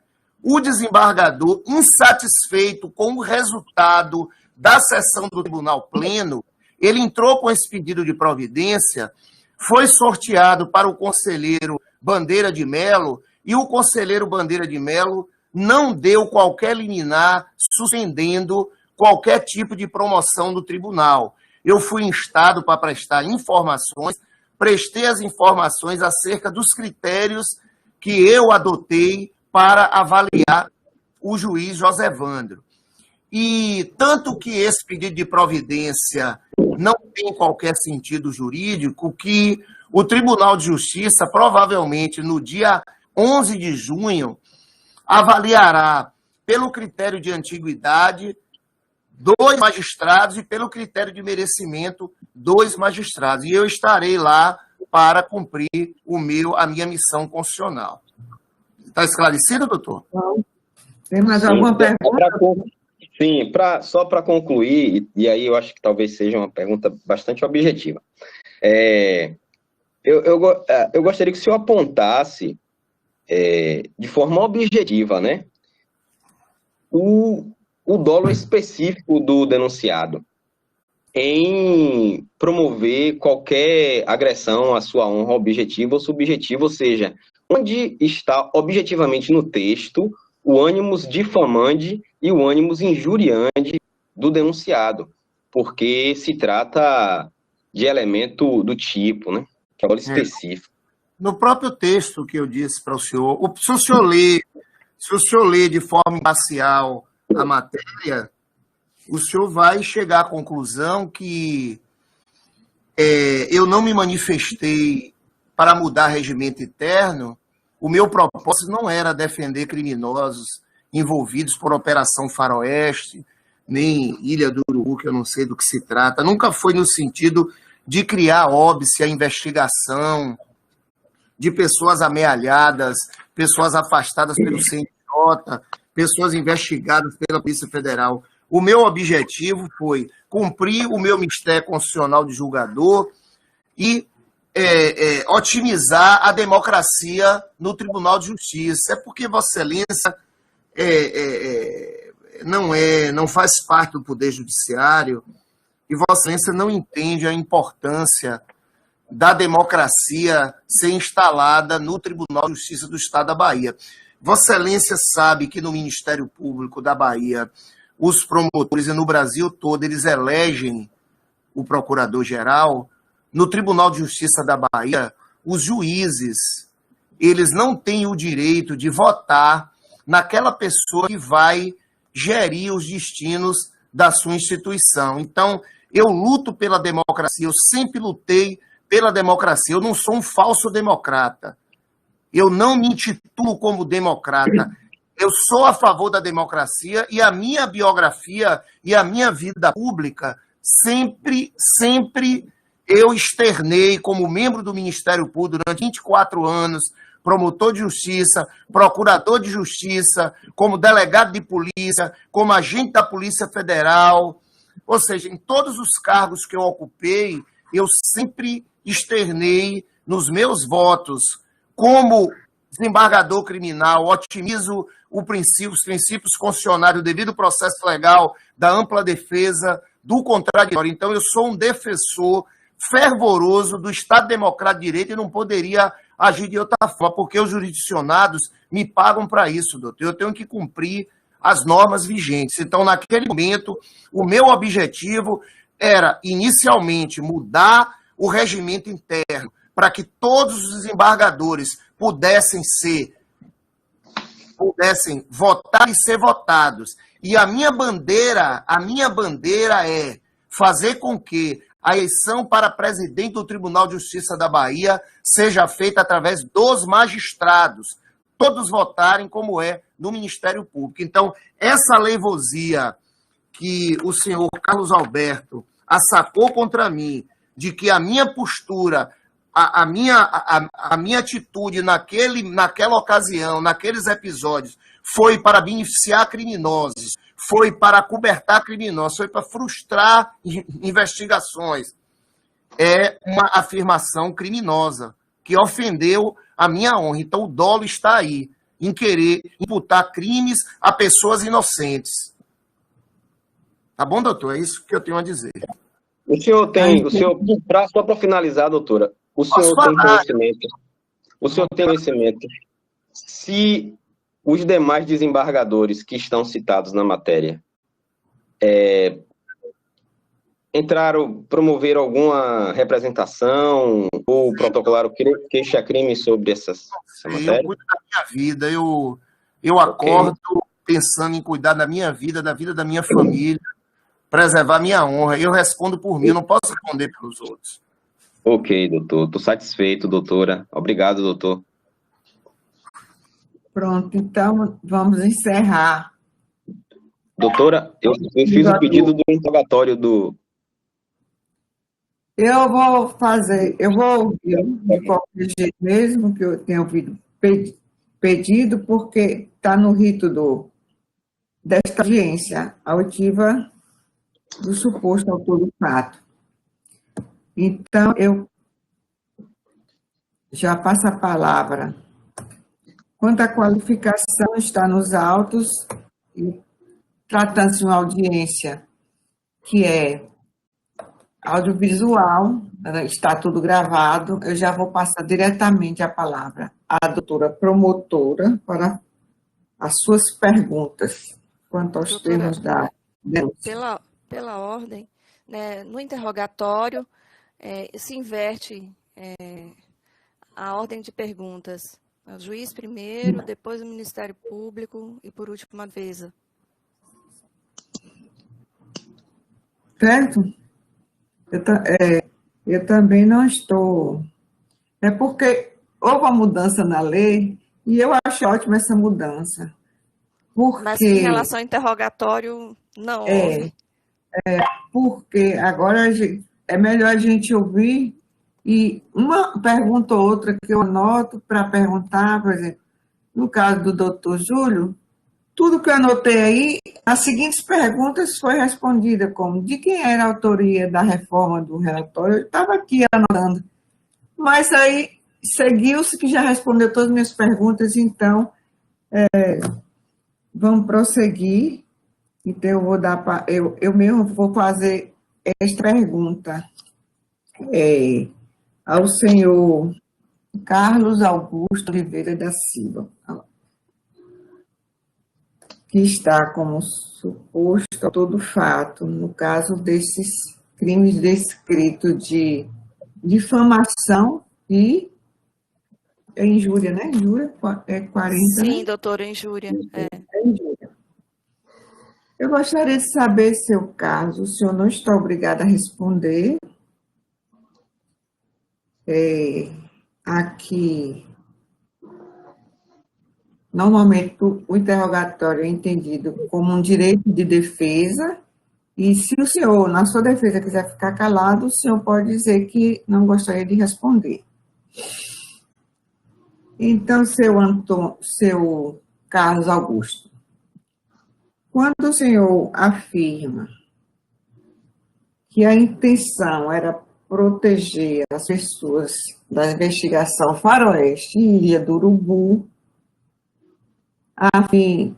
O desembargador, insatisfeito com o resultado da sessão do Tribunal Pleno, ele entrou com esse pedido de providência, foi sorteado para o conselheiro Bandeira de Melo, e o conselheiro Bandeira de Melo não deu qualquer liminar suspendendo qualquer tipo de promoção do tribunal. Eu fui instado para prestar informações, prestei as informações acerca dos critérios que eu adotei para avaliar o juiz José Vandro. E tanto que esse pedido de providência não tem qualquer sentido jurídico, que o Tribunal de Justiça, provavelmente no dia 11 de junho, avaliará pelo critério de antiguidade 2 magistrados e pelo critério de merecimento 2 magistrados. E eu estarei lá para cumprir a minha missão constitucional. Está esclarecido, doutor? Tem mais alguma pergunta? Sim, só para concluir, e aí eu acho que talvez seja uma pergunta bastante objetiva. Eu gostaria que o senhor apontasse, de forma objetiva, né, o dolo específico do denunciado em promover qualquer agressão à sua honra objetiva ou subjetiva, ou seja, onde está objetivamente no texto o ânimos difamante e o ânimos injuriante do denunciado, porque se trata de elemento do tipo, né, que é o específico. No próprio texto que eu disse para o senhor, se o senhor ler de forma imparcial a matéria, o senhor vai chegar à conclusão que eu não me manifestei para mudar regimento interno. O meu propósito não era defender criminosos envolvidos por Operação Faroeste, nem Ilha do Urubu, que eu não sei do que se trata. Nunca foi no sentido de criar óbice a investigação de pessoas amealhadas, pessoas afastadas pelo CNJ, pessoas investigadas pela Polícia Federal. O meu objetivo foi cumprir o meu mistério constitucional de julgador e otimizar a democracia no Tribunal de Justiça. É porque Vossa Excelência não faz parte do Poder Judiciário e Vossa Excelência não entende a importância da democracia ser instalada no Tribunal de Justiça do Estado da Bahia. Vossa Excelência sabe que no Ministério Público da Bahia, os promotores, e no Brasil todo, eles elegem o procurador-geral. No Tribunal de Justiça da Bahia, os juízes, eles não têm o direito de votar naquela pessoa que vai gerir os destinos da sua instituição. Então, eu luto pela democracia, eu sempre lutei pela democracia. Eu não sou um falso democrata. Eu não me intitulo como democrata. Eu sou a favor da democracia e a minha biografia e a minha vida pública sempre eu externei como membro do Ministério Público durante 24 anos, promotor de justiça, procurador de justiça, como delegado de polícia, como agente da Polícia Federal. Ou seja, em todos os cargos que eu ocupei, eu sempre externei nos meus votos como desembargador criminal, otimizo os princípios constitucionais do devido processo legal, da ampla defesa, do contraditório. Então, eu sou um defensor fervoroso do Estado Democrático de Direito e não poderia agir de outra forma, porque os jurisdicionados me pagam para isso, doutor. Eu tenho que cumprir as normas vigentes. Então, naquele momento, o meu objetivo era, inicialmente, mudar o regimento interno para que todos os desembargadores pudessem votar e ser votados. E a minha bandeira é fazer com que a eleição para presidente do Tribunal de Justiça da Bahia seja feita através dos magistrados, todos votarem como é no Ministério Público. Então, essa leivosia que o senhor Carlos Alberto assacou contra mim, de que a minha postura, a minha atitude naquela ocasião, naqueles episódios, foi para beneficiar criminosos, foi para cobertar criminosos, foi para frustrar investigações. É uma afirmação criminosa, que ofendeu a minha honra. Então, o dolo está aí, em querer imputar crimes a pessoas inocentes. Tá bom, doutor? É isso que eu tenho a dizer. Só para finalizar, doutora, o senhor tem conhecimento se os demais desembargadores que estão citados na matéria promoveram alguma representação ou protocolaram queixa-crime sobre essa matéria? Eu cuido da minha vida, eu acordo pensando em cuidar da minha vida, da vida da minha família, preservar minha honra. Eu respondo por mim, eu não posso responder pelos outros. Ok, doutor. Estou satisfeito, doutora. Obrigado, doutor. Pronto, então vamos encerrar. Doutora, eu fiz o pedido do interrogatório do... Eu vou ouvir de qualquer jeito mesmo, que eu tenho ouvido pedido porque está no rito desta audiência, a oitiva do suposto autor do fato. Então, eu já passo a palavra. Quanto à qualificação, está nos autos, e tratando-se de uma audiência que é audiovisual, está tudo gravado, eu já vou passar diretamente a palavra à doutora promotora para as suas perguntas quanto aos Doutora, termos da denúncia. Pela ordem, né, no interrogatório, se inverte a ordem de perguntas. O juiz primeiro, depois o Ministério Público e, por último, a defesa. Certo? Eu também não estou... É porque houve uma mudança na lei e eu acho ótima essa mudança. Porque, mas em relação ao interrogatório, não houve. Porque agora é melhor a gente ouvir e uma pergunta ou outra que eu anoto para perguntar, por exemplo, no caso do doutor Júlio, tudo que eu anotei aí, as seguintes perguntas foi respondida como de quem era a autoria da reforma do relatório, eu estava aqui anotando, mas aí seguiu-se que já respondeu todas as minhas perguntas, então vamos prosseguir. Então eu vou dar eu mesmo vou fazer esta pergunta ao senhor Carlos Augusto Oliveira da Silva, que está como suposto autor do fato, no caso desses crimes descritos de difamação e injúria, né? Injúria é 40, sim, né? doutora, injúria. Injúria. Eu gostaria de saber, seu caso, o senhor não está obrigado a responder. Aqui, normalmente, o interrogatório é entendido como um direito de defesa, e se o senhor, na sua defesa, quiser ficar calado, o senhor pode dizer que não gostaria de responder. Então, seu Carlos Augusto, quando o senhor afirma que a intenção era proteger as pessoas da investigação Faroeste e Ilha do Urubu, a fim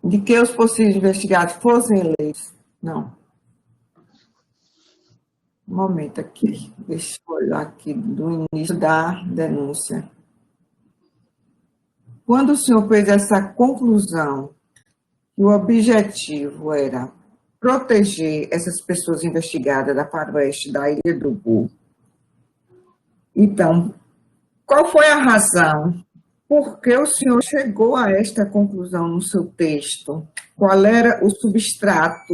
de que os possíveis investigados fossem eleitos. Não. Um momento aqui, deixa eu olhar aqui do início da denúncia. Quando o senhor fez essa conclusão, que o objetivo era proteger essas pessoas investigadas da Faroeste da Ilha do Urubu, então, qual foi a razão? Por que o senhor chegou a esta conclusão no seu texto? Qual era o substrato,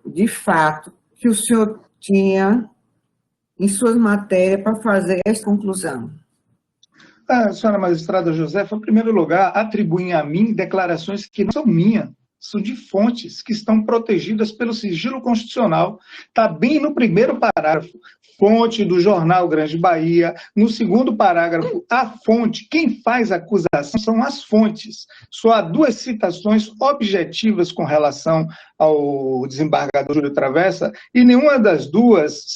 de fato, que o senhor tinha em suas matérias para fazer essa conclusão? A senhora magistrada Josefa, em primeiro lugar, atribuem a mim declarações que não são minhas, são de fontes que estão protegidas pelo sigilo constitucional. Está bem no primeiro parágrafo, fonte do jornal Grande Bahia. No segundo parágrafo, a fonte, quem faz a acusação são as fontes. Só há duas citações objetivas com relação ao desembargador Júlio Travessa, e nenhuma das duas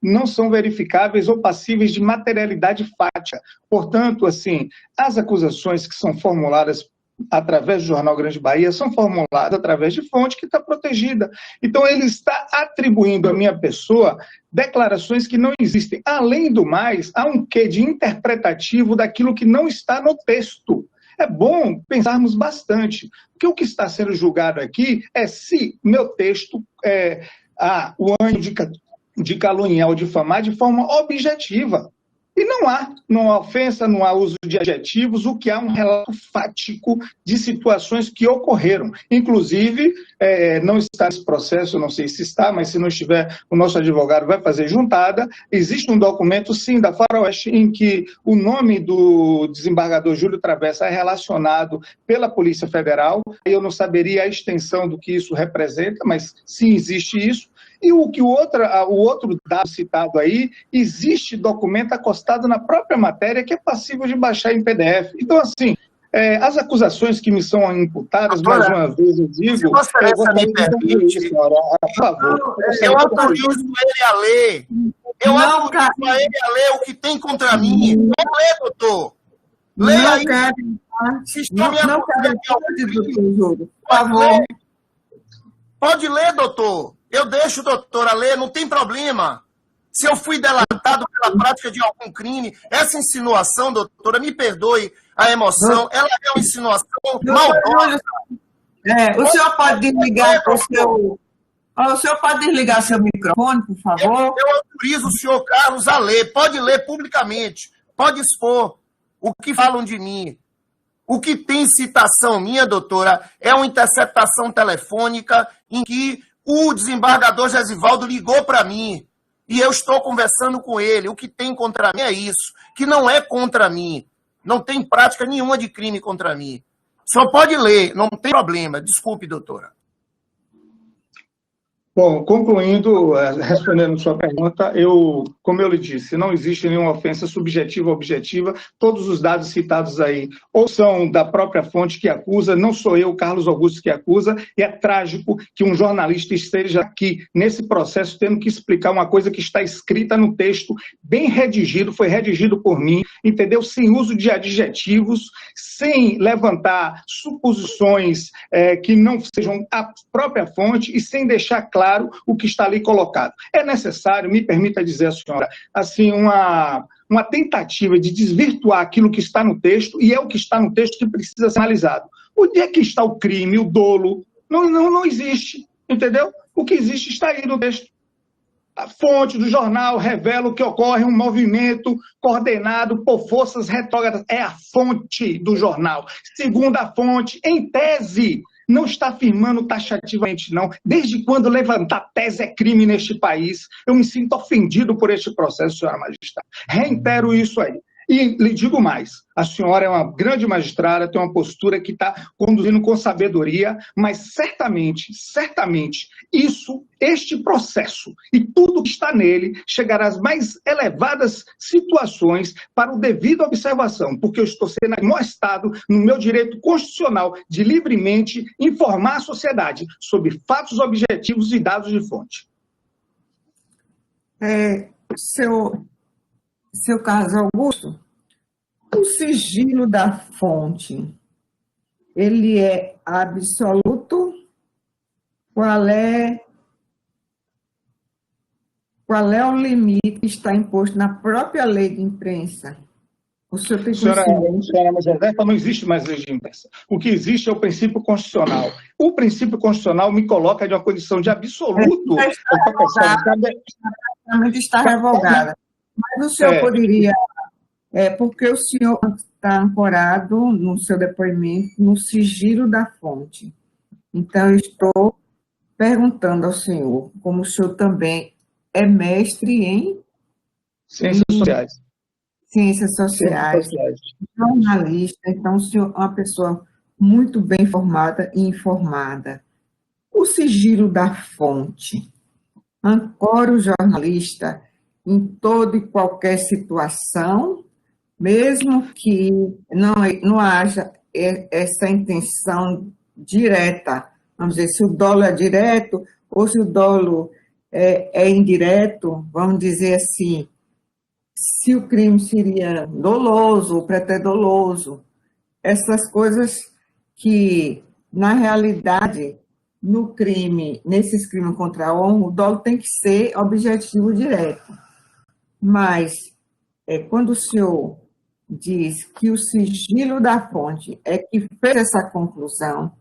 não são verificáveis ou passíveis de materialidade fática. Portanto, assim, as acusações que são formuladas através do jornal Grande Bahia são formuladas através de fonte que está protegida. Então, ele está atribuindo à minha pessoa declarações que não existem. Além do mais, há um quê de interpretativo daquilo que não está no texto. É bom pensarmos bastante, porque o que está sendo julgado aqui é se meu texto o ânimo de caluniar ou difamar de forma objetiva. E não há ofensa, não há uso de adjetivos, o que há um relato fático de situações que ocorreram. Inclusive, não está nesse processo, não sei se está, mas se não estiver, o nosso advogado vai fazer juntada. Existe um documento, sim, da Faroeste, em que o nome do desembargador Júlio Travessa é relacionado pela Polícia Federal. Eu não saberia a extensão do que isso representa, mas sim existe isso. E o outro dado citado aí, existe documento acostado na própria matéria que é passível de baixar em PDF. Então, assim, as acusações que me são imputadas, mais uma vez eu digo... Se Vossa Excelência me permite, senhora, por favor. eu autorizo ele a ler. Eu autorizo a ele a ler o que tem contra mim. Vamos ler, doutor. Leia aí. Não quero, por favor. Pode ler, doutor. Eu deixo o doutor a ler, não tem problema. Se eu fui delatado pela prática de algum crime, essa insinuação, doutora, me perdoe a emoção, ela é uma insinuação maldosa. O senhor pode desligar o seu... O senhor pode desligar seu microfone, por favor? Eu autorizo o senhor Carlos a ler. Pode ler publicamente. Pode expor o que falam de mim. O que tem citação minha, doutora, é uma interceptação telefônica em que o desembargador Gesivaldo ligou para mim e eu estou conversando com ele. O que tem contra mim é isso, que não é contra mim. Não tem prática nenhuma de crime contra mim. Só pode ler, não tem problema. Desculpe, doutora. Bom, concluindo, respondendo sua pergunta, como eu lhe disse, não existe nenhuma ofensa subjetiva ou objetiva, todos os dados citados aí ou são da própria fonte que acusa, não sou eu, Carlos Augusto, que acusa, e é trágico que um jornalista esteja aqui nesse processo tendo que explicar uma coisa que está escrita no texto, bem redigido, foi redigido por mim, entendeu? Sem uso de adjetivos, sem levantar suposições que não sejam a própria fonte e sem deixar claro o que está ali colocado. É necessário, me permita dizer a senhora, assim, uma tentativa de desvirtuar aquilo que está no texto, e é o que está no texto que precisa ser analisado. Onde é que está o crime, o dolo? Não existe, entendeu? O que existe está aí no texto. A fonte do jornal revela que ocorre um movimento coordenado por forças retrógradas. É a fonte do jornal. Segundo a fonte, em tese, não está afirmando taxativamente, não. Desde quando levantar tese é crime neste país? Eu me sinto ofendido por este processo, senhora magistrada. Reitero isso aí. E lhe digo mais, a senhora é uma grande magistrada, tem uma postura que está conduzindo com sabedoria, mas certamente, este processo e tudo que está nele chegará às mais elevadas situações para o devido observação, porque eu estou sendo amostrado no meu direito constitucional de livremente informar a sociedade sobre fatos objetivos e dados de fonte. Seu Carlos Augusto, o sigilo da fonte, ele é absoluto? Qual é o limite que está imposto na própria lei de imprensa? O senhor tem conhecimento? Senhora Josefa, não existe mais lei de imprensa. O que existe é o princípio constitucional. O princípio constitucional me coloca de uma condição de absoluto. Está revogada. Mas o senhor poderia... porque o senhor está ancorado no seu depoimento no sigilo da fonte. Então, eu estou perguntando ao senhor, como o senhor também é mestre em... Ciências sociais. Ciências sociais. Jornalista, então o senhor é uma pessoa muito bem formada e informada. O sigilo da fonte ancora o jornalista em toda e qualquer situação, mesmo que não haja essa intenção direta, vamos dizer, se o dolo é direto ou se o dolo é indireto, vamos dizer assim, se o crime seria doloso ou preterdoloso, essas coisas que, na realidade, no crime, nesses crimes contra a honra, o dolo tem que ser objetivo direto. Mas, quando o senhor diz que o sigilo da fonte é que fez essa conclusão,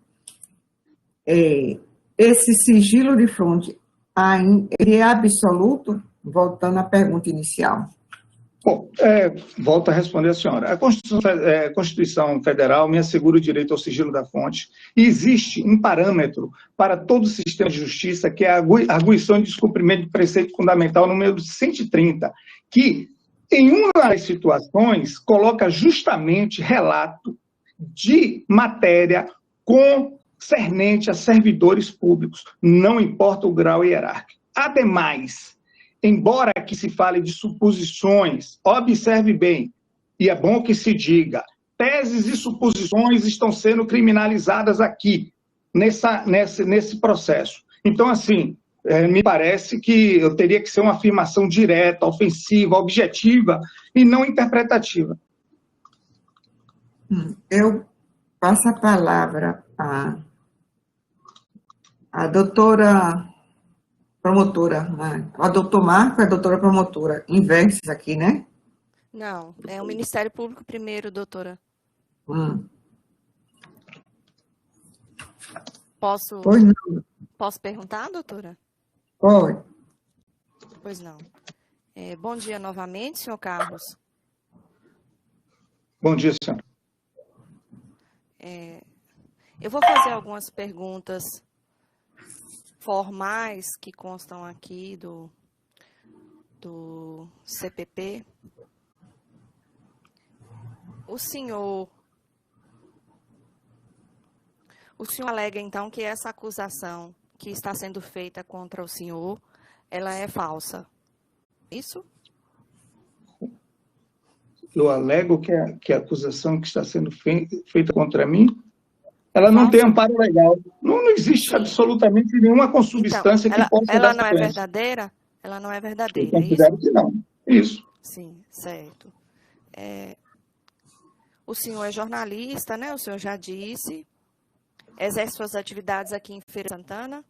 esse sigilo de fonte ele é absoluto? Voltando à pergunta inicial. Bom, volto a responder a senhora. A Constituição Federal me assegura o direito ao sigilo da fonte e existe um parâmetro para todo o sistema de justiça, que é a arguição de descumprimento de preceito fundamental número 130, que, em uma das situações, coloca justamente relato de matéria concernente a servidores públicos, não importa o grau hierárquico. Ademais, embora aqui se fale de suposições, observe bem, e é bom que se diga, teses e suposições estão sendo criminalizadas aqui, nesse processo. Então, assim, me parece que eu teria que ser uma afirmação direta, ofensiva, objetiva e não interpretativa. Eu passo a palavra à doutora promotora, a doutor Marco e a doutora promotora, inversos aqui, né? Não, é o Ministério Público primeiro, doutora. Posso perguntar, doutora? Pode. Pois não. Bom dia novamente, senhor Carlos. Bom dia, senhora. Eu vou fazer algumas perguntas formais que constam aqui do CPP. O senhor alega, então, que essa acusação que está sendo feita contra o senhor, ela é falsa. Isso? Eu alego que a acusação que está sendo feita contra mim, ela não tem amparo legal. Não existe absolutamente nenhuma consubstância então, que possa ela dar não é sequência. verdadeira? Ela não é verdadeira, Eu considero que não. Isso. Sim, certo. O senhor é jornalista, né? O senhor já disse. Exerce suas atividades aqui em Feira de Santana?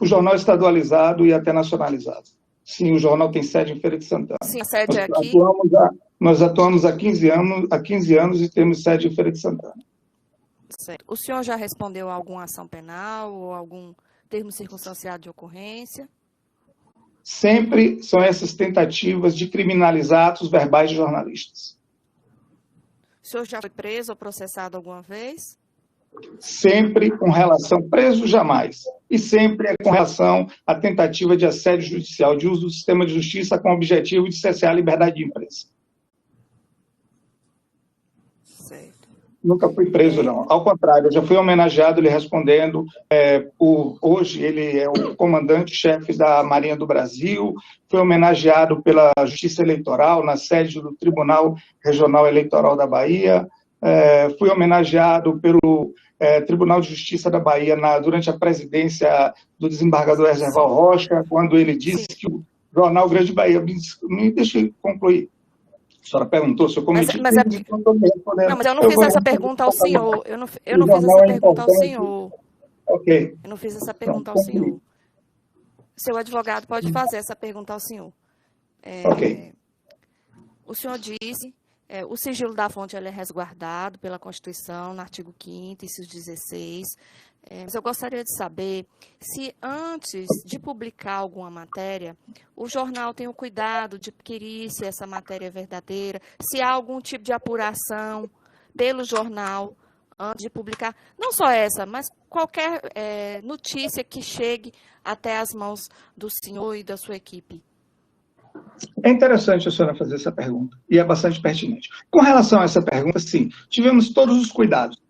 O jornal é estadualizado e até nacionalizado. Sim, o jornal tem sede em Feira de Santana. Sim, a sede é aqui? Nós atuamos há 15 anos e temos sede em Feira de Santana. Certo. O senhor já respondeu a alguma ação penal ou algum termo circunstanciado de ocorrência? Sempre são essas tentativas de criminalizar atos verbais de jornalistas. O senhor já foi preso ou processado alguma vez? Sempre com relação, preso jamais, e sempre é com relação à tentativa de assédio judicial, de uso do sistema de justiça com o objetivo de cercear a liberdade de imprensa. Certo. Nunca fui preso, não. Ao contrário, eu já fui homenageado, ele respondendo, hoje ele é o comandante-chefe da Marinha do Brasil, foi homenageado pela Justiça Eleitoral na sede do Tribunal Regional Eleitoral da Bahia, fui homenageado pelo Tribunal de Justiça da Bahia durante a presidência do desembargador Erzeval Rocha, quando ele disse que o jornal Grande Bahia... Me deixe concluir. A senhora perguntou se eu cometi... Mas eu não fiz essa pergunta ao senhor. Eu não fiz essa pergunta ao senhor. Ok. Eu não fiz essa pergunta ao senhor. Seu advogado pode fazer essa pergunta ao senhor. Ok. O senhor disse... o sigilo da fonte ele é resguardado pela Constituição, no artigo 5º, inciso 16. Mas eu gostaria de saber se antes de publicar alguma matéria, o jornal tem o cuidado de adquirir se essa matéria é verdadeira, se há algum tipo de apuração pelo jornal antes de publicar, não só essa, mas qualquer notícia que chegue até as mãos do senhor e da sua equipe. É interessante a senhora fazer essa pergunta, e é bastante pertinente. Com relação a essa pergunta, sim, tivemos todos os cuidados.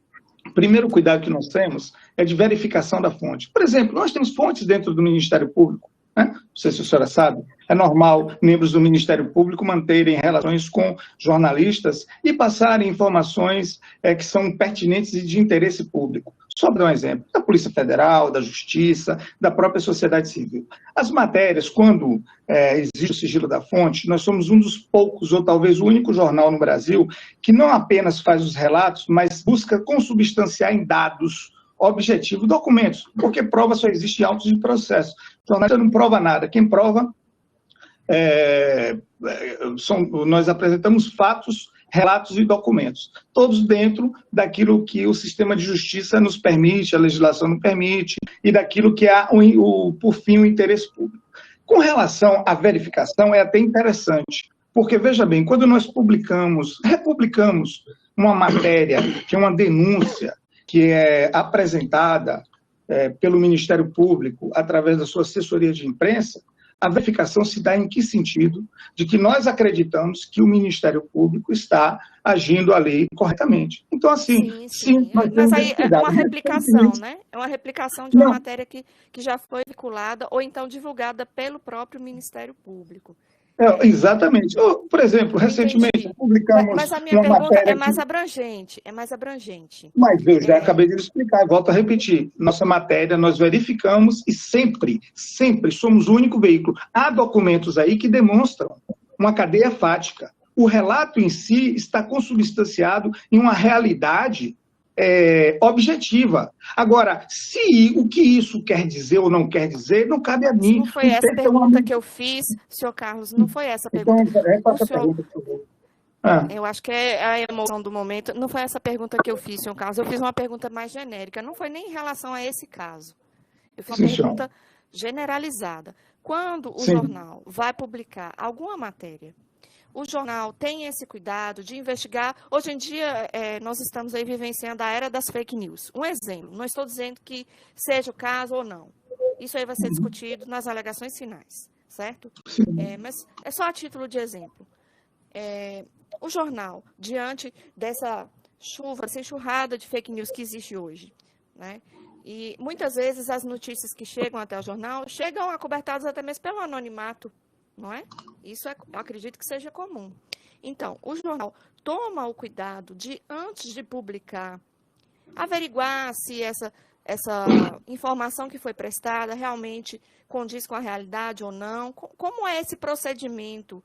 O primeiro cuidado que nós temos é de verificação da fonte. Por exemplo, nós temos fontes dentro do Ministério Público, né? Não sei se a senhora sabe, é normal membros do Ministério Público manterem relações com jornalistas e passarem informações que são pertinentes e de interesse público. Só para dar um exemplo, da Polícia Federal, da Justiça, da própria sociedade civil. As matérias, quando existe o sigilo da fonte, nós somos um dos poucos, ou talvez o único jornal no Brasil, que não apenas faz os relatos, mas busca consubstanciar em dados objetivos, documentos, porque prova só existe em autos de processo. O jornalista não prova nada. Quem prova, nós apresentamos fatos, relatos e documentos, todos dentro daquilo que o sistema de justiça nos permite, a legislação nos permite, e daquilo que há, por fim, o interesse público. Com relação à verificação, é até interessante, porque, veja bem, quando nós republicamos uma matéria, que é uma denúncia, que é apresentada pelo Ministério Público através da sua assessoria de imprensa, A verificação se dá em que sentido? De que nós acreditamos que o Ministério Público está agindo a lei corretamente. Então, assim, sim nós mas temos aí esse é cuidado. uma replicação, né? É uma replicação de uma matéria que já foi vinculada ou então divulgada pelo próprio Ministério Público. Exatamente. Por exemplo, recentemente publicamos mas a minha uma pergunta matéria é mais abrangente. Mas eu já acabei de explicar, volto a repetir. Nossa matéria, nós verificamos e sempre somos o único veículo. Há documentos aí que demonstram uma cadeia fática. O relato em si está consubstanciado em uma realidade objetiva. Agora, o que isso quer dizer ou não quer dizer, não cabe a mim. Não foi essa a pergunta que eu fiz, senhor Carlos, não foi essa a pergunta. Então, essa pergunta, por favor. Eu acho que é a emoção do momento. Não foi essa pergunta que eu fiz, senhor Carlos. Eu fiz uma pergunta mais genérica. Não foi nem em relação a esse caso. Eu fiz uma pergunta generalizada. Quando o jornal vai publicar alguma matéria, o jornal tem esse cuidado de investigar. Hoje em dia, nós estamos aí vivenciando a era das fake news. Um exemplo, não estou dizendo que seja o caso ou não. Isso aí vai ser discutido nas alegações finais, certo? Mas é só a título de exemplo. O jornal, diante dessa chuva, dessa enxurrada de fake news que existe hoje, né? E muitas vezes as notícias que chegam até o jornal chegam acobertadas até mesmo pelo anonimato, não é? Isso eu acredito que seja comum. Então, o jornal toma o cuidado de, antes de publicar, averiguar se essa informação que foi prestada realmente condiz com a realidade ou não. Como é esse procedimento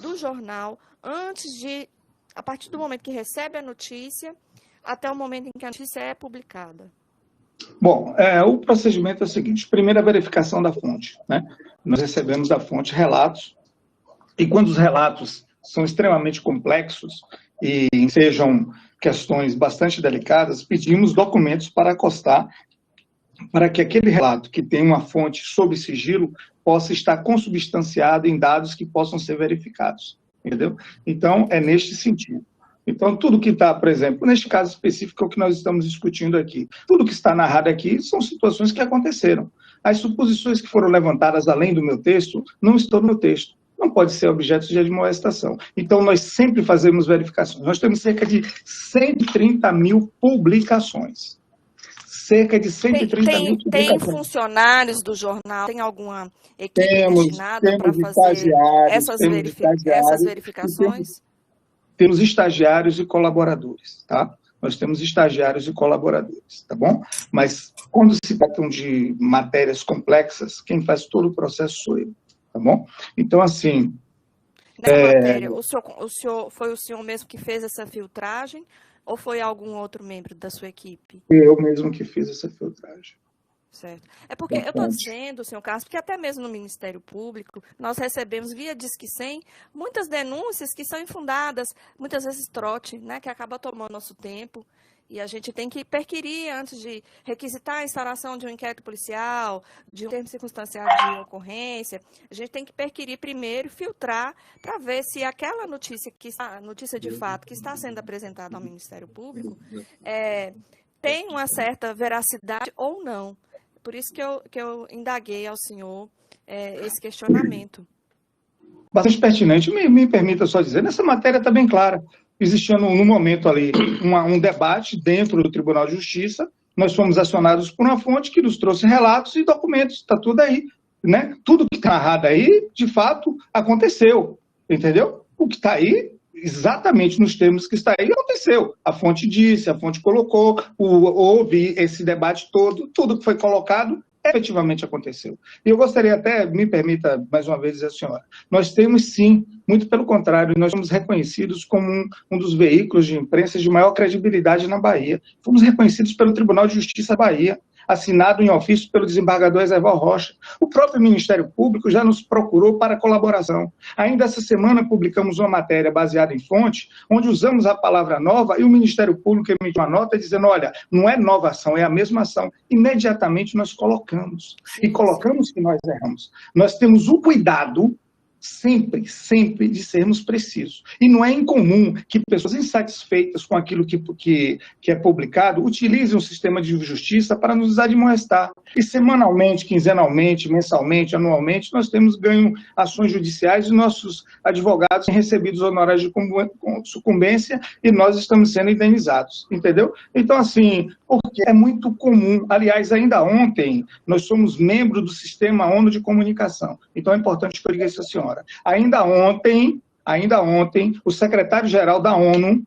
do jornal antes de, a partir do momento que recebe a notícia, até o momento em que a notícia é publicada? Bom, o procedimento é o seguinte: primeiro, a verificação da fonte, né? Nós recebemos da fonte relatos, e quando os relatos são extremamente complexos e sejam questões bastante delicadas, pedimos documentos para acostar, para que aquele relato que tem uma fonte sob sigilo possa estar consubstanciado em dados que possam ser verificados, entendeu? Então, é neste sentido. Então, tudo que está, por exemplo, neste caso específico é o que nós estamos discutindo aqui, tudo que está narrado aqui são situações que aconteceram. As suposições que foram levantadas além do meu texto não estão no meu texto. Não pode ser objeto de admoestação. Então, nós sempre fazemos verificações. Nós temos cerca de 130 mil publicações. Cerca de 130 mil publicações. Tem funcionários do jornal, tem alguma equipe destinada para fazer essas verificações? Temos estagiários e colaboradores, tá? Nós temos estagiários e colaboradores, tá bom? Mas quando se tratam de matérias complexas, quem faz todo o processo sou eu, tá bom? Então, assim... Nessa matéria, foi o senhor mesmo que fez essa filtragem ou foi algum outro membro da sua equipe? Eu mesmo que fiz essa filtragem. Certo. É porque eu estou dizendo, senhor Carlos, porque até mesmo no Ministério Público, nós recebemos via Disque 100 muitas denúncias que são infundadas, muitas vezes trote, né, que acaba tomando nosso tempo, e a gente tem que perquirir antes de requisitar a instalação de um inquérito policial, de um termo circunstanciado de ocorrência, a gente tem que perquirir primeiro, filtrar, para ver se aquela notícia, notícia de fato que está sendo apresentada ao Ministério Público tem uma certa veracidade ou não. Por isso que eu indaguei ao senhor esse questionamento. Bastante pertinente. Me permita só dizer, nessa matéria está bem clara. Existia no momento ali um debate dentro do Tribunal de Justiça, nós fomos acionados por uma fonte que nos trouxe relatos e documentos, está tudo aí, né? Tudo que está narrado aí, de fato, aconteceu, entendeu? O que está aí, exatamente nos termos que está aí, aconteceu. A fonte disse, a fonte colocou, houve esse debate todo, tudo que foi colocado, efetivamente aconteceu. E eu gostaria até, me permita mais uma vez dizer, senhora, nós temos sim, muito pelo contrário, nós somos reconhecidos como um dos veículos de imprensa de maior credibilidade na Bahia. Fomos reconhecidos pelo Tribunal de Justiça da Bahia, assinado em ofício pelo desembargador Ezeval Rocha. O próprio Ministério Público já nos procurou para colaboração. Ainda essa semana publicamos uma matéria baseada em fonte, onde usamos a palavra nova e o Ministério Público emitiu uma nota dizendo, olha, não é nova ação, é a mesma ação. Imediatamente nós colocamos. E colocamos que nós erramos. Nós temos o cuidado sempre de sermos precisos. E não é incomum que pessoas insatisfeitas com aquilo que é publicado utilizem o sistema de justiça para nos admoestar. E semanalmente, quinzenalmente, mensalmente, anualmente, nós temos ganho ações judiciais e nossos advogados têm recebido honorários de sucumbência e nós estamos sendo indenizados, entendeu? Então, assim, porque é muito comum. Aliás, ainda ontem, nós somos membros do Sistema ONU de Comunicação. Então, é importante que eu diga isso à senhora. Ainda ontem, o secretário-geral da ONU,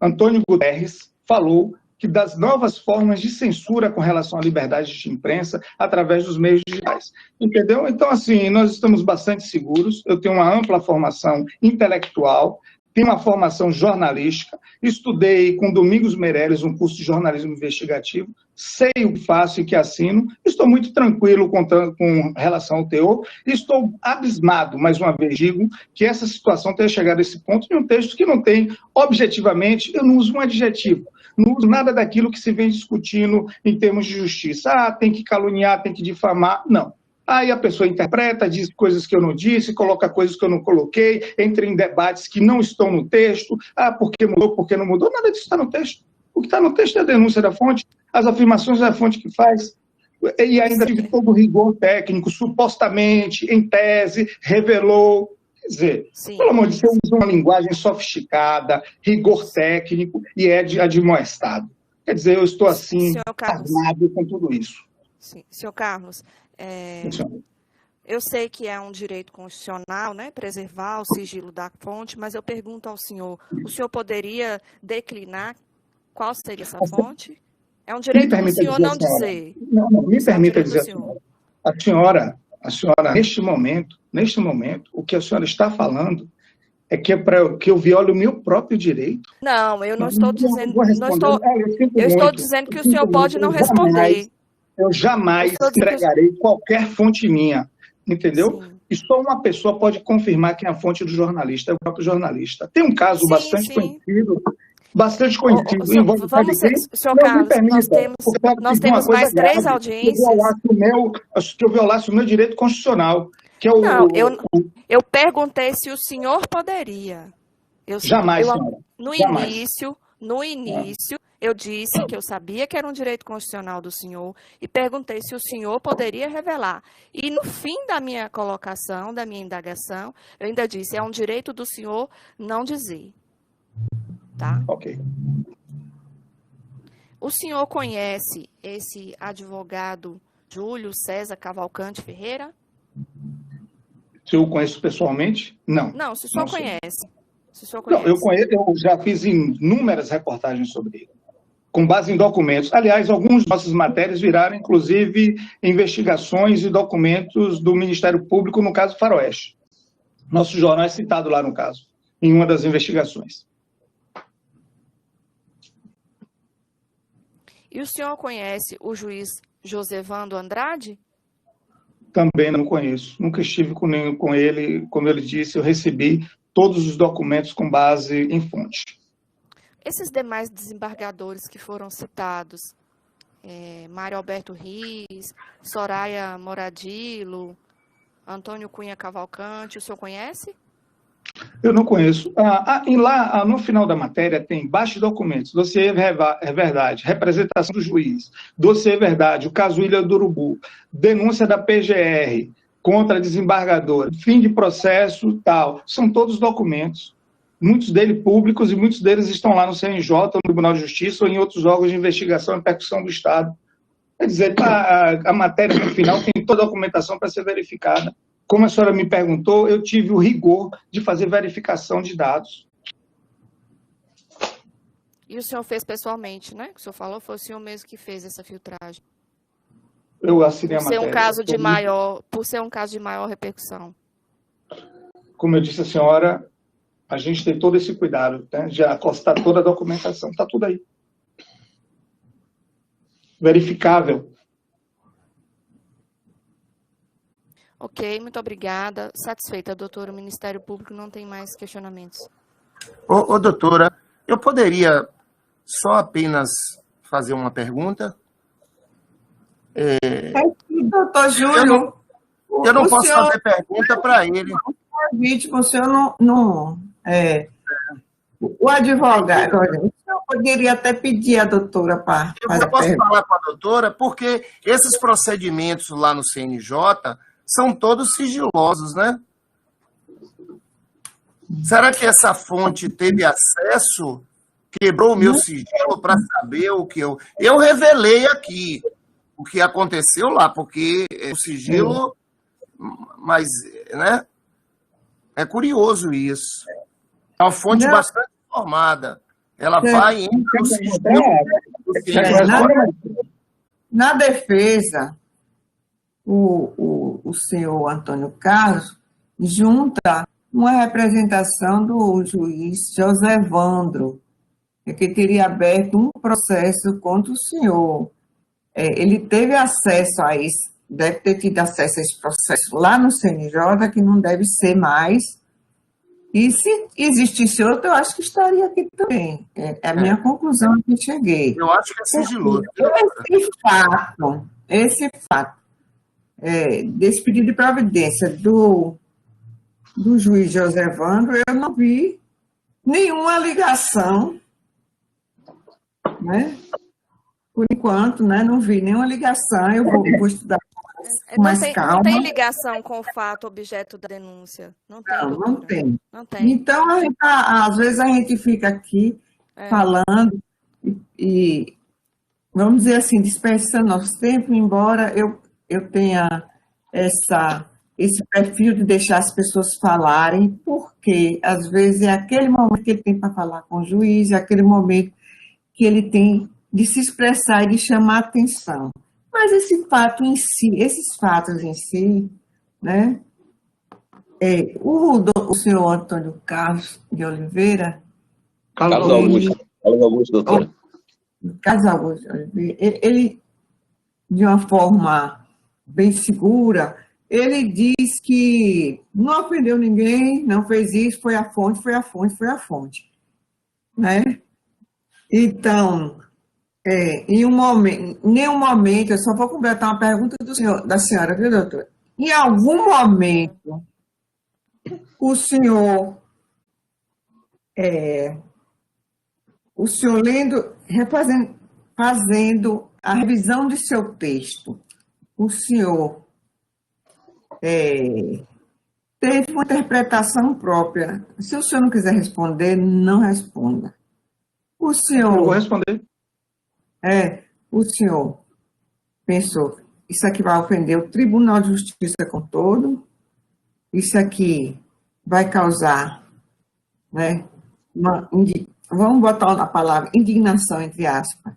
Antônio Guterres, falou que das novas formas de censura com relação à liberdade de imprensa através dos meios digitais. Entendeu? Então, assim, nós estamos bastante seguros. Eu tenho uma ampla formação intelectual, tenho uma formação jornalística, estudei com Domingos Meirelles um curso de jornalismo investigativo, sei o que faço e que assino, estou muito tranquilo com relação ao teor, e estou abismado, mais uma vez digo, que essa situação tenha chegado a esse ponto em um texto que não tem, objetivamente, eu não uso um adjetivo, não uso nada daquilo que se vem discutindo em termos de justiça. Ah, tem que caluniar, tem que difamar. Não. Aí a pessoa interpreta, diz coisas que eu não disse, coloca coisas que eu não coloquei, entra em debates que não estão no texto. Ah, por que mudou, por que não mudou? Nada disso está no texto. O que está no texto é a denúncia da fonte, as afirmações da fonte que faz. E ainda tive todo o rigor técnico, supostamente, em tese, revelou. Quer dizer, sim, pelo amor de Deus, usa uma linguagem sofisticada, rigor técnico e é admoestado. Quer dizer, eu estou assim, armado com tudo isso. Sim. Senhor Carlos, eu sei que é um direito constitucional, né, preservar o sigilo da fonte, mas eu pergunto ao senhor, o senhor poderia declinar qual seria essa fonte? É um direito do senhor não dizer. Não, me permita dizer a senhora, neste momento, o que a senhora está falando é que é para que eu viole o meu próprio direito. Não, eu não estou dizendo. Eu estou dizendo que o senhor pode não responder. Eu jamais entregarei qualquer fonte minha, entendeu? Sim. E só uma pessoa pode confirmar que é a fonte do jornalista, é o próprio jornalista. Tem um caso bastante conhecido, envolve senhor Carlos, nós temos mais 3 audiências. Que eu violasse o meu direito constitucional, que é o... Não, eu perguntei se o senhor poderia. Jamais, senhora. No início, eu disse que eu sabia que era um direito constitucional do senhor e perguntei se o senhor poderia revelar. E no fim da minha colocação, da minha indagação, eu ainda disse, é um direito do senhor não dizer. Tá? Ok. O senhor conhece esse advogado Júlio César Cavalcante Ferreira? Se eu conheço pessoalmente? Não. Não, se o senhor conhece. Não, eu já fiz inúmeras reportagens sobre ele, com base em documentos. Aliás, algumas de nossas matérias viraram, inclusive, investigações e documentos do Ministério Público, no caso Faroeste. Nosso jornal é citado lá no caso, em uma das investigações. E o senhor conhece o juiz Josevando Andrade? Também não conheço. Nunca estive com ele. Como ele disse, eu recebi todos os documentos com base em fonte. Esses demais desembargadores que foram citados, Mário Alberto Riz, Soraya Moradillo, Antônio Cunha Cavalcante, o senhor conhece? Eu não conheço. Lá, no final da matéria, tem baixos documentos, dossiê é verdade, representação do juiz, dossiê é verdade, o caso Ilha do Urubu, denúncia da PGR contra a desembargadora, fim de processo, tal. São todos documentos, muitos deles públicos e muitos deles estão lá no CNJ, no Tribunal de Justiça ou em outros órgãos de investigação e percussão do Estado. Quer dizer, a matéria, no final, tem toda a documentação para ser verificada. Como a senhora me perguntou, eu tive o rigor de fazer verificação de dados. E o senhor fez pessoalmente, né? O senhor falou, foi o senhor mesmo que fez essa filtragem. Eu assinei a matéria. Por ser um caso de maior repercussão. Como eu disse à senhora, a gente tem todo esse cuidado, né, de acostar toda a documentação. Está tudo aí. Verificável. Ok, muito obrigada. Satisfeita, doutora. O Ministério Público não tem mais questionamentos. Doutora, eu poderia só apenas fazer uma pergunta? Doutor Júlio, eu não posso fazer pergunta para ele. Vítima, o senhor não o advogado, olha, o senhor poderia até pedir à doutora para fazer Eu posso falar com a doutora, porque esses procedimentos lá no CNJ são todos sigilosos, né? Será que essa fonte teve acesso, quebrou o meu sigilo para saber o que eu... Eu revelei aqui o que aconteceu lá, porque o sigilo... Mas, né? É curioso isso. É uma fonte bastante informada. Ela vai indo no sigilo do CNJ. Na defesa, o senhor Antônio Carlos junta uma representação do juiz José Evandro, que teria aberto um processo contra o senhor. Ele teve acesso a isso, deve ter tido acesso a esse processo lá no CNJ, que não deve ser mais. E se existisse outro, eu acho que estaria aqui também. É a minha conclusão que cheguei. Eu acho que é sigiloso. Esse fato desse pedido de providência do juiz José Evandro, eu não vi nenhuma ligação, né? Por enquanto, né? Não vi nenhuma ligação. Eu vou estudar com mais calma. Não tem ligação com o fato objeto da denúncia? Não tem, não tem. Não tem. Então, às vezes a gente fica aqui falando e, vamos dizer assim, desperdiçando nosso tempo, embora eu tenha esse perfil de deixar as pessoas falarem, porque às vezes é aquele momento que ele tem para falar com o juiz, é aquele momento que ele tem de se expressar e de chamar a atenção. Mas esses fatos em si, né? O senhor Antônio Carlos de Oliveira... Carlos Augusto, doutora. Carlos Augusto de Oliveira, ele, de uma forma bem segura, ele diz que não ofendeu ninguém, não fez isso, foi a fonte, né? Então, em nenhum momento, eu só vou completar uma pergunta da senhora, viu, doutora? Em algum momento, o senhor fazendo a revisão de seu texto, o senhor teve uma interpretação própria. Se o senhor não quiser responder, não responda. O senhor... Eu vou responder. O senhor pensou, isso aqui vai ofender o Tribunal de Justiça como todo, isso aqui vai causar, né, vamos botar a palavra indignação, entre aspas,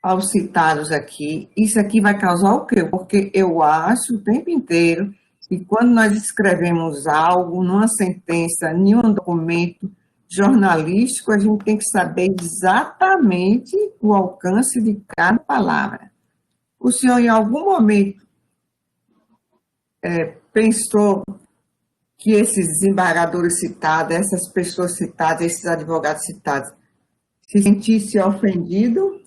aos citados aqui, isso aqui vai causar o quê? Porque eu acho o tempo inteiro que quando nós escrevemos algo numa sentença, em um documento jornalístico, a gente tem que saber exatamente o alcance de cada palavra. O senhor, em algum momento, pensou que esses desembargadores citados, essas pessoas citadas, esses advogados citados, se sentissem ofendidos?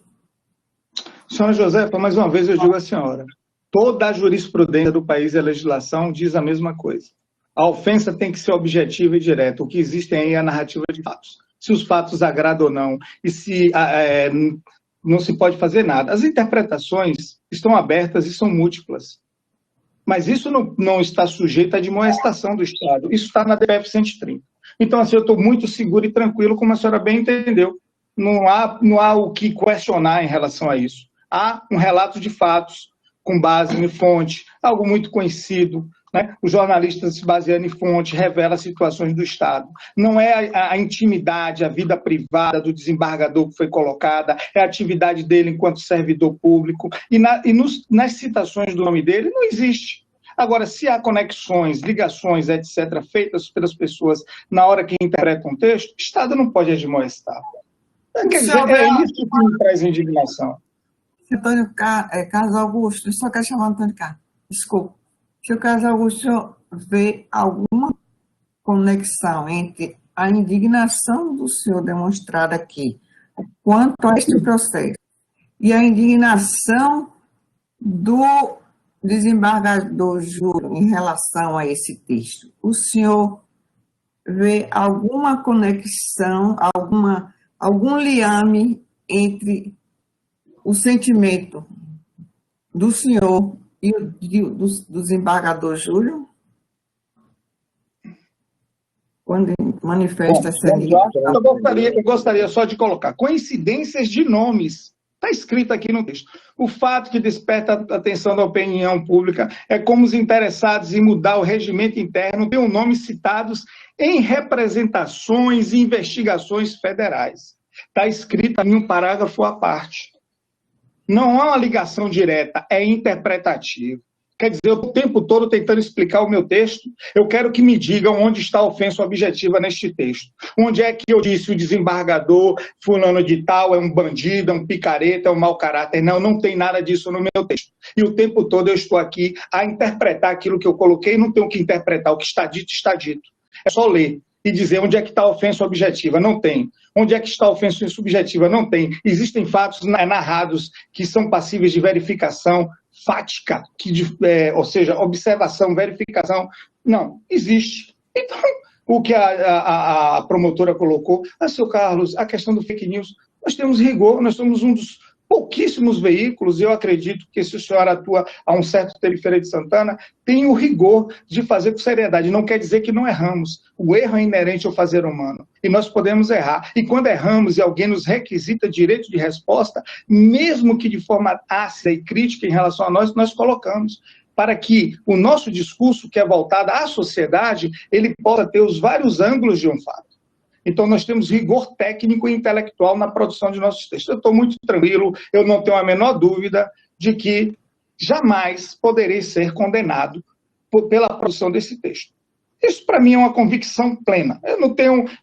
Senhora Josefa, mais uma vez eu digo à senhora, toda a jurisprudência do país e a legislação diz a mesma coisa. A ofensa tem que ser objetiva e direta. O que existe aí é a narrativa de fatos. Se os fatos agradam ou não, e se não se pode fazer nada. As interpretações estão abertas e são múltiplas. Mas isso não está sujeito à admoestação do Estado. Isso está na DPF 130. Então, assim, eu estou muito seguro e tranquilo, como a senhora bem entendeu. Não há o que questionar em relação a isso. Há um relato de fatos com base em fonte, algo muito conhecido, né? Os jornalistas se baseando em fonte, revela situações do Estado. Não é a intimidade, a vida privada do desembargador que foi colocada, é a atividade dele enquanto servidor público, e nas citações do nome dele não existe. Agora, se há conexões, ligações, etc., feitas pelas pessoas na hora que interpretam um texto, o Estado não pode admoestar. Quer dizer, é isso que me traz indignação. Antônio Carlos Augusto, eu só quero chamar Antônio Carlos, desculpa. Se o Carlos Augusto vê alguma conexão entre a indignação do senhor demonstrada aqui quanto a este processo e a indignação do desembargador Júlio em relação a esse texto, o senhor vê alguma conexão, alguma algum liame entre o sentimento do senhor e do desembargador Júlio? Quando manifesta essa eu gostaria só de colocar coincidências de nomes. Está escrito aqui no texto. O fato que desperta a atenção da opinião pública é como os interessados em mudar o regimento interno têm nomes citados em representações e investigações federais. Está escrito em um parágrafo à parte. Não há uma ligação direta, é interpretativo. Quer dizer, eu o tempo todo tentando explicar o meu texto, eu quero que me digam onde está a ofensa objetiva neste texto. Onde é que eu disse o desembargador fulano de tal é um bandido, é um picareta, é um mau caráter. Não, não tem nada disso no meu texto. E o tempo todo eu estou aqui a interpretar aquilo que eu coloquei, não tenho que interpretar. O que está dito, está dito. É só ler e dizer onde é que está a ofensa objetiva. Não tem. Onde é que está a ofensa subjetiva? Não tem. Existem fatos narrados que são passíveis de verificação fática, ou seja, observação, verificação. Não, existe. Então, o que a promotora colocou, seu Carlos, a questão do fake news, nós temos rigor, nós somos um dos pouquíssimos veículos, e eu acredito que se o senhor atua a um certo Feira de Santana, tem o rigor de fazer com seriedade. Não quer dizer que não erramos. O erro é inerente ao fazer humano. E nós podemos errar. E quando erramos e alguém nos requisita direito de resposta, mesmo que de forma ácida e crítica em relação a nós, nós colocamos. Para que o nosso discurso, que é voltado à sociedade, ele possa ter os vários ângulos de um fato. Então, nós temos rigor técnico e intelectual na produção de nossos textos. Eu estou muito tranquilo, eu não tenho a menor dúvida de que jamais poderei ser condenado pela produção desse texto. Isso, para mim, é uma convicção plena.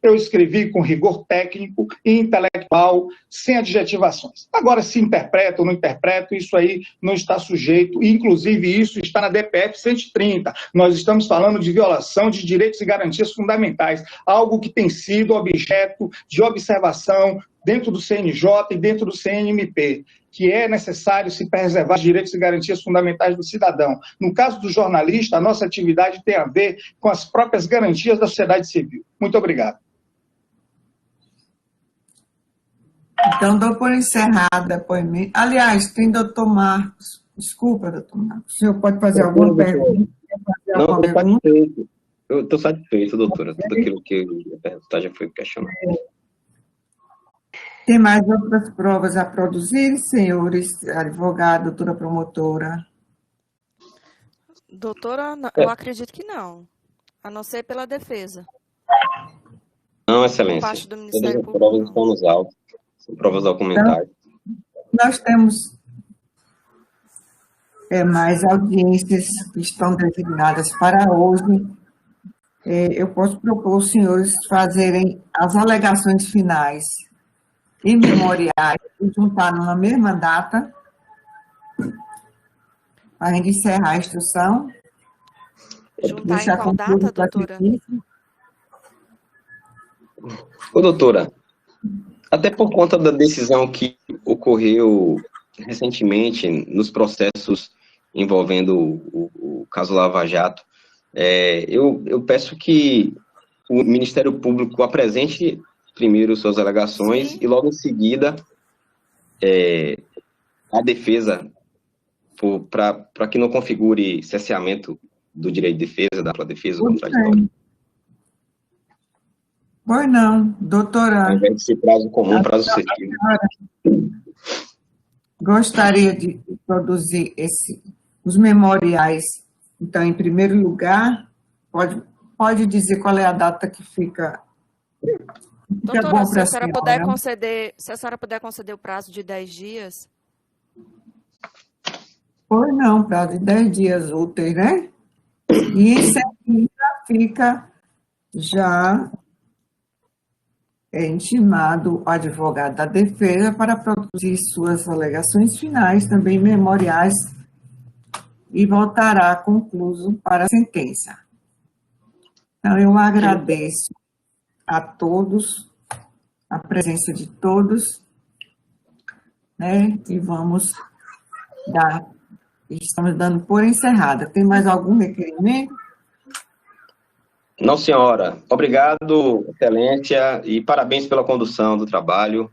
Eu escrevi com rigor técnico e intelectual, sem adjetivações. Agora, se interpreto ou não interpreto, isso aí não está sujeito, e, inclusive, isso está na DPF 130. Nós estamos falando de violação de direitos e garantias fundamentais, algo que tem sido objeto de observação dentro do CNJ e dentro do CNMP, que é necessário se preservar os direitos e garantias fundamentais do cidadão. No caso do jornalista, a nossa atividade tem a ver com as próprias garantias da sociedade civil. Muito obrigado. Então, dou por encerrado o depoimento. Aliás, tem doutor Marcos. Desculpa, doutor Marcos. O senhor pode fazer alguma pergunta? Não, estou satisfeito. Eu estou satisfeito, doutora. Tudo aquilo que eu ia perguntar já foi questionado. Tem mais outras provas a produzir, senhores advogado, doutora promotora? Doutora, eu acredito que não, a não ser pela defesa. Não, excelência. Parte do Todas Ministério as Público. provas estão nos autos, são provas documentares. Então, nós temos mais audiências que estão designadas para hoje. Eu posso propor os senhores fazerem as alegações finais e memoriais e juntar numa mesma data para a gente encerrar a instrução. Juntar em qual data, doutora? Ô, doutora, até por conta da decisão que ocorreu recentemente nos processos envolvendo o caso Lava Jato, eu peço que o Ministério Público apresente primeiro suas alegações. Sim. E logo em seguida a defesa, para que não configure cerceamento do direito de defesa, da ampla defesa contraditória. Pois não, doutora. Ao invés de ser prazo comum, prazo festivo. Gostaria de produzir os memoriais. Então, em primeiro lugar, pode dizer qual é a data que fica... Doutora, se a senhora puder conceder o prazo de 10 dias. Pois não, prazo de 10 dias úteis, né? E em seguida fica já intimado o advogado da defesa para produzir suas alegações finais, também memoriais, e voltará concluso para a sentença. Então, eu agradeço a todos, a presença de todos, né? E estamos dando por encerrada. Tem mais algum requerimento? Não, senhora. Obrigado, excelência, e parabéns pela condução do trabalho.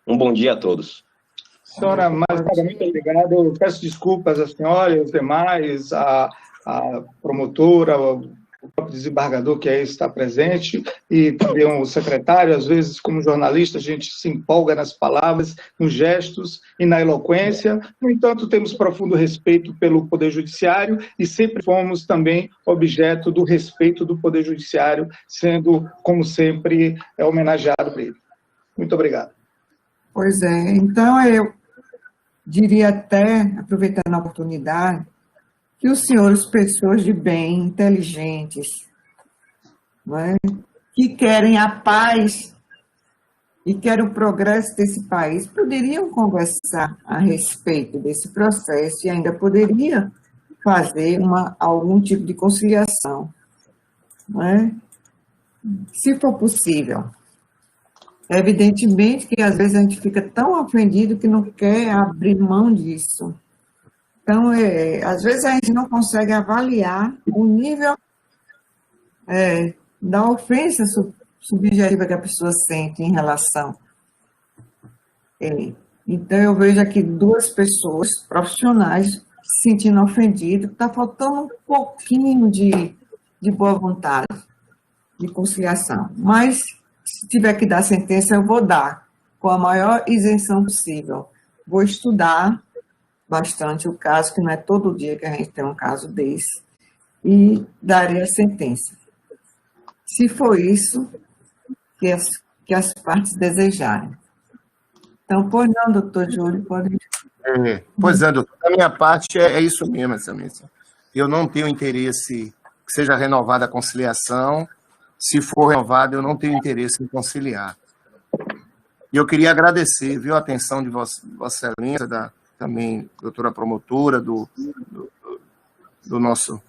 Um bom dia a todos. Senhora magistrada, muito obrigado. Eu peço desculpas à senhora e aos demais, à promotora, o próprio desembargador que aí está presente, e também o secretário. Às vezes, como jornalista, a gente se empolga nas palavras, nos gestos e na eloquência. No entanto, temos profundo respeito pelo Poder Judiciário e sempre fomos também objeto do respeito do Poder Judiciário, sendo, como sempre, homenageado por ele. Muito obrigado. Pois é, então eu diria até, aproveitando a oportunidade, que os senhores, pessoas de bem, inteligentes, não é? Que querem a paz e querem o progresso desse país, poderiam conversar a respeito desse processo e ainda poderia fazer algum tipo de conciliação, não é? Se for possível. Evidentemente que às vezes a gente fica tão ofendido que não quer abrir mão disso. Então, às vezes a gente não consegue avaliar o nível da ofensa subjetiva que a pessoa sente em relação. Então, eu vejo aqui duas pessoas profissionais se sentindo ofendidas, está faltando um pouquinho de boa vontade, de conciliação. Mas, se tiver que dar sentença, eu vou dar, com a maior isenção possível. Vou estudar bastante o caso, que não é todo dia que a gente tem um caso desse, e daria a sentença. Se for isso que as partes desejarem. Então, pois não, doutor Júlio, pode... Pois é, doutor. Da minha parte, é isso mesmo, excelência. Eu não tenho interesse que seja renovada a conciliação. Se for renovada, eu não tenho interesse em conciliar. E eu queria agradecer, viu, a atenção de Vossa Excelência, também doutora promotora, do nosso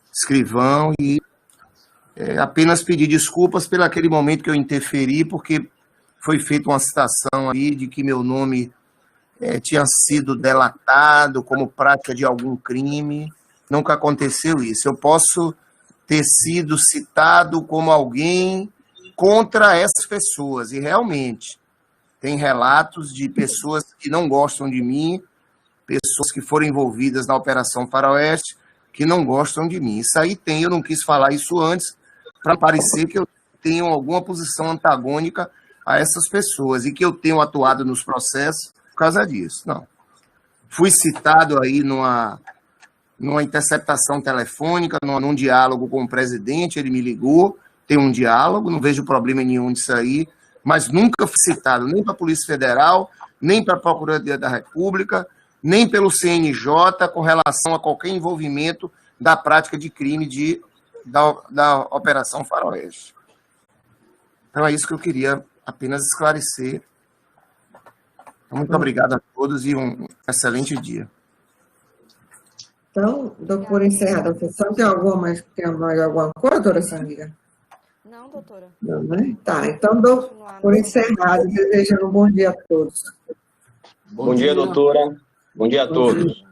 escrivão, e apenas pedir desculpas pelo aquele momento que eu interferi, porque foi feita uma citação aí de que meu nome tinha sido delatado como prática de algum crime. Nunca aconteceu isso. Eu posso ter sido citado como alguém contra essas pessoas, e realmente tem relatos de pessoas que não gostam de mim, pessoas que foram envolvidas na Operação Faroeste, que não gostam de mim. Isso aí tem, eu não quis falar isso antes, para parecer que eu tenho alguma posição antagônica a essas pessoas, e que eu tenho atuado nos processos por causa disso. Não. Fui citado aí numa interceptação telefônica, num diálogo com o presidente, ele me ligou, tem um diálogo, não vejo problema nenhum disso aí, mas nunca fui citado nem para a Polícia Federal, nem para a Procuradoria da República, nem pelo CNJ com relação a qualquer envolvimento da prática de crime da Operação Faroeste. Então é isso que eu queria apenas esclarecer. Muito obrigado a todos e um excelente dia. Então, dou por encerrada a sessão. Tem mais alguma coisa, doutora Samira? Não, doutora. Não, né? Tá, então dou por encerrado, desejando um bom dia a todos. Bom dia, doutora. Bom dia a todos.